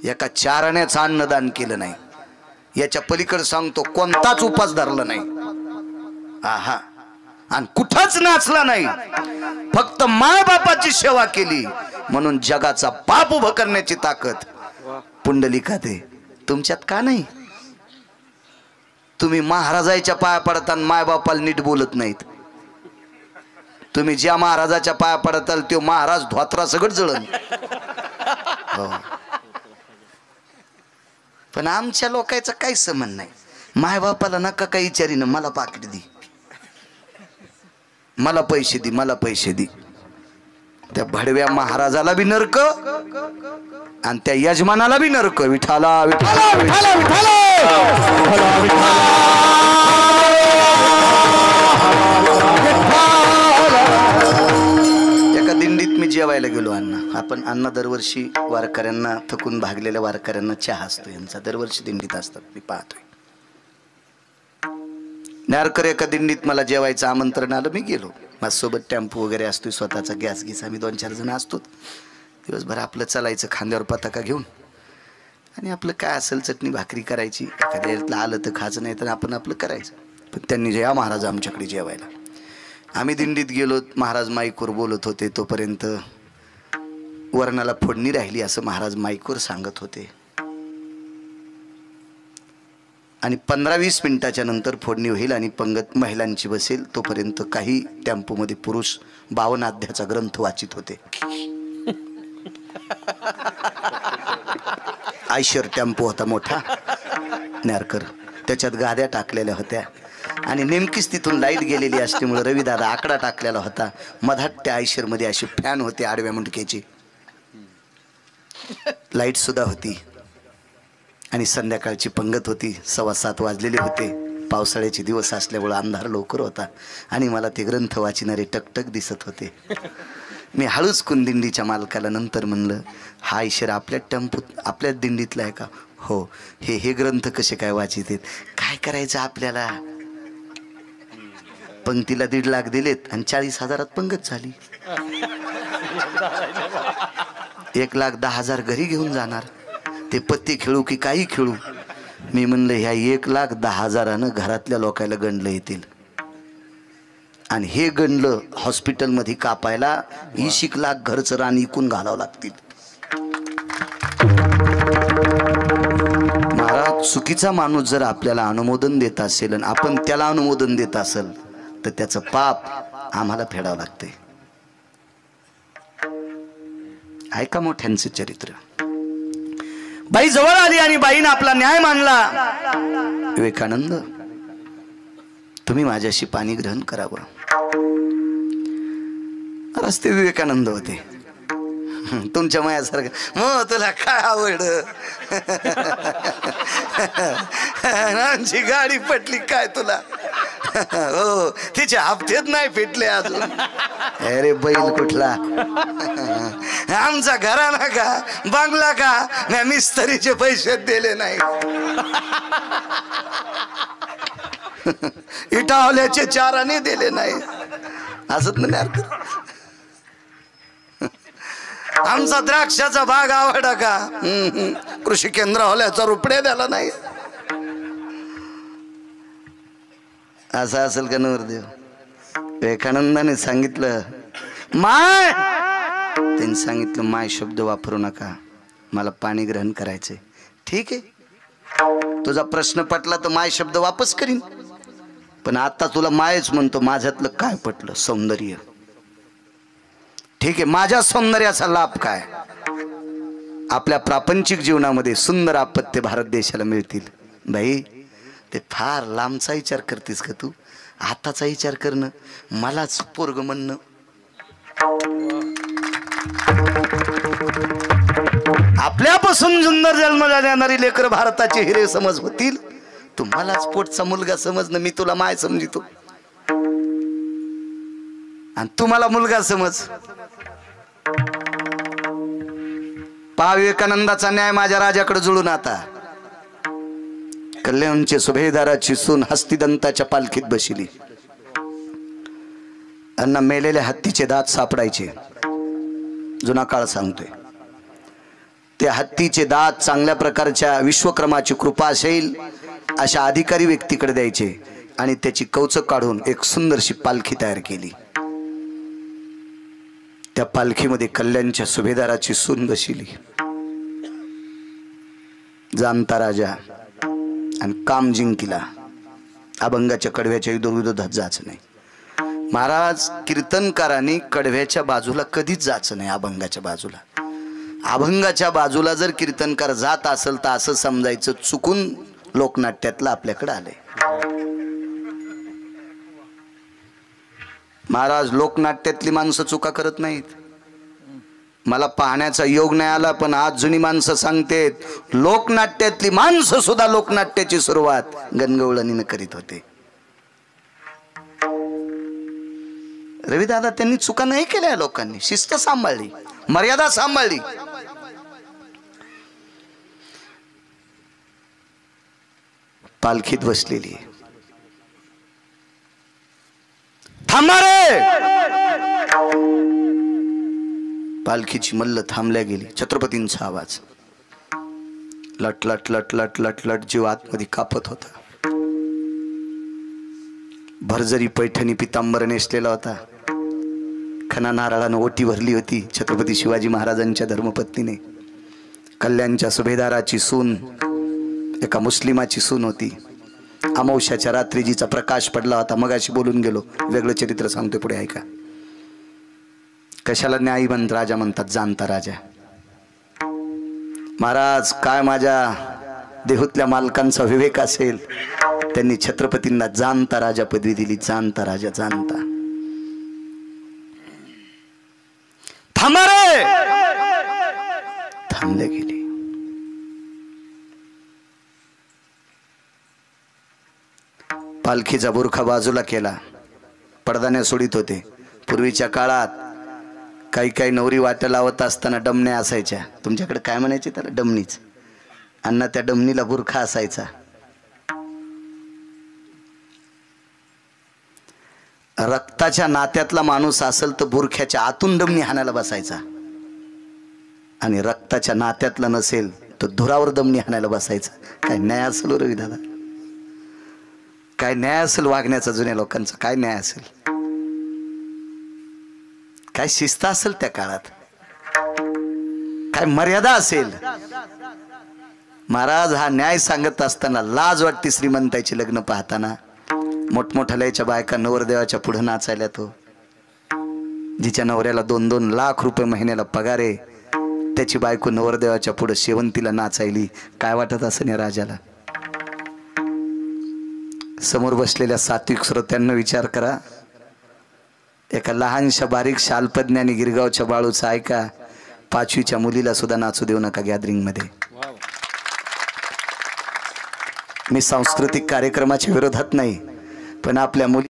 एका 4 आण्याचं अन्नदान केलं नाही. याच्या पलीकडे सांगतो कोणताच उपास धरला नाही. आहा, आणि कुठंच नाचला नाही. फक्त मायबापाची सेवा केली. म्हणून जगाचा बाप उभं करण्याची ताकद पुंडलिकात आहे. तुमच्यात का नाही? तुम्ही महाराजाच्या पाया पडताना मायबापाला नीट बोलत नाहीत. तुम्ही ज्या महाराजाच्या पाया पडताल तो महाराज धोत्रा सगळं जळण. हो, पण आमच्या लोकांचं काही संबंध नाही. मायबापाला नका काही विचारीनं, मला पाकिट दे, मला पैसे दे, मला पैसे दे. त्या भडव्या महाराजाला बी नरक आणि त्या यजमानाला बी नरक. विठाला विठाला विठाला विठाला. एका दिंडीत मी जेवायला गेलो. अण्णा दरवर्षी वारकऱ्यांना, थकून भागलेल्या वारकऱ्यांना चहा असतो यांचा. दरवर्षी दिंडीत असतात, मी पाहतोय. नारकर एका दिंडीत मला जेवायचं आमंत्रण आलं, मी गेलो. माझ्यासोबत टेम्पो वगैरे असतोय, स्वतःचा गॅस गीस, आम्ही 2-4 जण असतो. दिवसभर आपलं चालायचं खांद्यावर पताका घेऊन, आणि आपलं काय असेल चटणी भाकरी करायची. एखाद्या आलं तर खायचं, नाही तर आपण आपलं करायचं. पण त्यांनी जे या महाराज आमच्याकडे जेवायला. आम्ही दिंडीत गेलो. महाराज माईकवर बोलत होते. तोपर्यंत वरणाला फोडणी राहिली असं महाराज माईकवर सांगत होते. आणि 15-20 मिनिटाच्या नंतर फोडणी होईल आणि पंगत महिलांची बसेल. तोपर्यंत काही टेम्पोमध्ये पुरुष 52 अध्यायाचा ग्रंथ वाचित होते. आयशर टेम्पो होता मोठा नारकर, त्याच्यात गाद्या टाकलेल्या होत्या. आणि नेमकीच तिथून लाईट गेलेली असल्यामुळे रविदादा आकडा टाकलेला होता. मधात त्या आयशरमध्ये असे फॅन होते आडव्या मुंडक्याचे, लाईट सुद्धा होती. आणि संध्याकाळची पंगत होती. 7:15 वाजलेले होते. पावसाळ्याचे दिवस असल्यामुळे अंधार लवकर होता आणि मला ते ग्रंथ वाचिणारे टकटक दिसत होते. मी हळूच कुंदिंडीच्या मालकाला नंतर म्हणलं, हा ईश्वर आपल्या टेम्पोत आपल्याच दिंडीतला आहे का? हो. हे ग्रंथ कसे काय वाचित आहेत? काय करायचं आपल्याला? पंक्तीला 1.5 लाख दिलेत आणि 40,000 पंगत झाली. 1,10,000 घरी घेऊन जाणार. ते पत्ते खेळू की काही खेळू. मी म्हणलं ह्या 1,10,000 घरातल्या लोकायला गंडलं येतील आणि हे गंडलं हॉस्पिटलमध्ये कापायला 20,00,000 घरचं रान इकून घालावं लागतील. महाराज, चुकीचा माणूस जर आपल्याला अनुमोदन देत असेल आणि आपण त्याला अनुमोदन देत असेल तर त्याचं पाप आम्हाला फेडावं लागतंय. ऐका मोठ्यांचं चरित्र. बाई जवळ आली आणि बाईनं आपला न्याय मांडला. विवेकानंद, तुम्ही माझ्याशी पाणी ग्रहण करावं. रस्ते विवेकानंद होते. तुमच्या मायासारखं मग तुला काय आवड, आमची गाडी पटली काय तुला, हो तिच्या हप्त्यात नाही पेटले अजून. अरे बैल कुठला, आमचा घराणा का बांगला का मी मिस्त्रीचे पैसे दिले नाही, इटावल्याचे 4 आणे दिले नाही. असत नाही. आमचा द्राक्षाचा बाग आवडा का, कृषी केंद्र होल्याचा रुपये द्याला नाही. असं असेल का नवरदेव? विवेकानंदाने सांगितलं माय, त्यांनी सांगितलं माय शब्द वापरू नका, मला पाणी ग्रहण करायचंय. ठीक आहे, तुझा प्रश्न पटला तर माय शब्द वापस करीन, पण आता तुला मायच म्हणतो. माझ्यातलं काय पटलं? सौंदर्य. ठीक आहे, माझ्या सौंदर्याचा लाभ काय? आपल्या प्रापंचिक जीवनामध्ये सुंदर अपत्य भारत देशाला मिळतील. बाई, ते फार लांबचा विचार करतेस का तू? आताचा विचार करणं, मलाच पोरग म्हणणं. आपल्यापासून सुंदर जन्म जाणारी लेकर भारताचे हिरे समज होतील. तुम्हालाच पोटचा मुलगा समजणं, मी तुला माय समजितो आणि तुम्हाला मुलगा समज. पहा विवेकानंदाचा न्याय माझ्या राजाकडे जुळून. आता कल्याणचे सुभेदाराची सून हस्तिदंताच्या पालखीत बसली. त्यांना मेलेल्या हत्तीचे दात सापडायचे. जुना काळ सांगतोय. ते हत्तीचे दात चांगल्या प्रकारच्या विश्वक्रमाची कृपा असेल अशा अधिकारी व्यक्तीकडे द्यायचे आणि त्याची कवच काढून एक सुंदरशी पालखी तयार केली. त्या पालखीमध्ये कल्याणच्या सुभेदाराची सून बसली. जाणता राजा आणि काम जिंकिला. अभंगाच्या कडव्याच्या विरोधात जायचं नाही. महाराज, कीर्तनकारांनी कडव्याच्या बाजूला कधीच जायचं नाही. अभंगाच्या बाजूला, अभंगाच्या बाजूला जर कीर्तनकार जात असेल तर असं समजायचं चुकून लोकनाट्यातलं आपल्याकडे आलंय. महाराज, लोकनाट्यातली माणसं चुका करत नाहीत. मला पाहण्याचा योग नाही आला, पण आज जुनी माणसं सांगतेत लोकनाट्यातली माणसं सुद्धा लोकनाट्याची सुरुवात गणगवळणीनं करीत होते. रविदादा, त्यांनी चुका नाही केल्या. लोकांनी शिस्त सांभाळली, मर्यादा सांभाळली. पालखीत बसलेली. थांबा रे. पालखीची मल्ल थांबल्या गेली. छत्रपतींचा आवाज. लट लट लट लट लट लट जीव आतमध्ये कापत होता. भरजरी पैठणी पितांबर नेसलेला होता. खना नारळानं ओटी भरली होती छत्रपती शिवाजी महाराजांच्या धर्मपत्नीने. कल्याणच्या सुभेदाराची सून एका मुस्लिमाची सून होती. अमावस्याच्या रात्री जिचा प्रकाश पडला होता. मगाशी बोलून गेलो, वेगळं चरित्र सांगतोय, पुढे ऐका. कशाला न्यायवंत राजा म्हणतात? जाणता राजा. महाराज, काय माझ्या देहूतल्या मालकांचा विवेक असेल, त्यांनी छत्रपतींना जाणता राजा पदवी दिली. जाणता राजा, जाणता. थांबा रे. थांबले गेली. पालखीचा बुरखा बाजूला केला. पडदाने सोडित होते. पूर्वीच्या काळात काही काही नवरी वाट्या लावत असताना डमण्या असायच्या. तुमच्याकडे काय म्हणायचे त्याला? डमणीच. अण्णा, त्या डमणीला बुरखा असायचा. रक्ताच्या नात्यातला माणूस असेल तर बुरख्याच्या आतून दमनी हाणायला बसायचा, आणि रक्ताच्या नात्यातला नसेल तर धुरावर दमनी हाणायला बसायचा. काय न्याय असेल रवी दादा? काय न्याय असेल वागण्याचा जुन्या लोकांचा? काय न्याय असेल? काय शिस्त असेल त्या काळात? काय मर्यादा असेल? महाराज हा न्याय सांगत असताना लाज वाटते श्रीमंताची लग्न पाहताना. मोठमोठ्याच्या बायका नवरदेवाच्या पुढे नाचायला, तो जिच्या नवऱ्याला 2-2 लाख रुपये महिन्याला पगार आहे त्याची बायको नवरदेवाच्या पुढे शेवंतीला नाचायली. काय वाटत असेल या राजाला? समोर बसलेल्या सात्विक श्रोत्यांना विचार करा. एका लहानशा बारीकशा अल्पज्ञानी गिरगावच्या बाळूचा ऐका, 5वीच्या मुलीला सुद्धा नाचू देऊ नका गॅदरिंग मध्ये. मी सांस्कृतिक कार्यक्रमाच्या विरोधात नाही, पण आपल्या मुली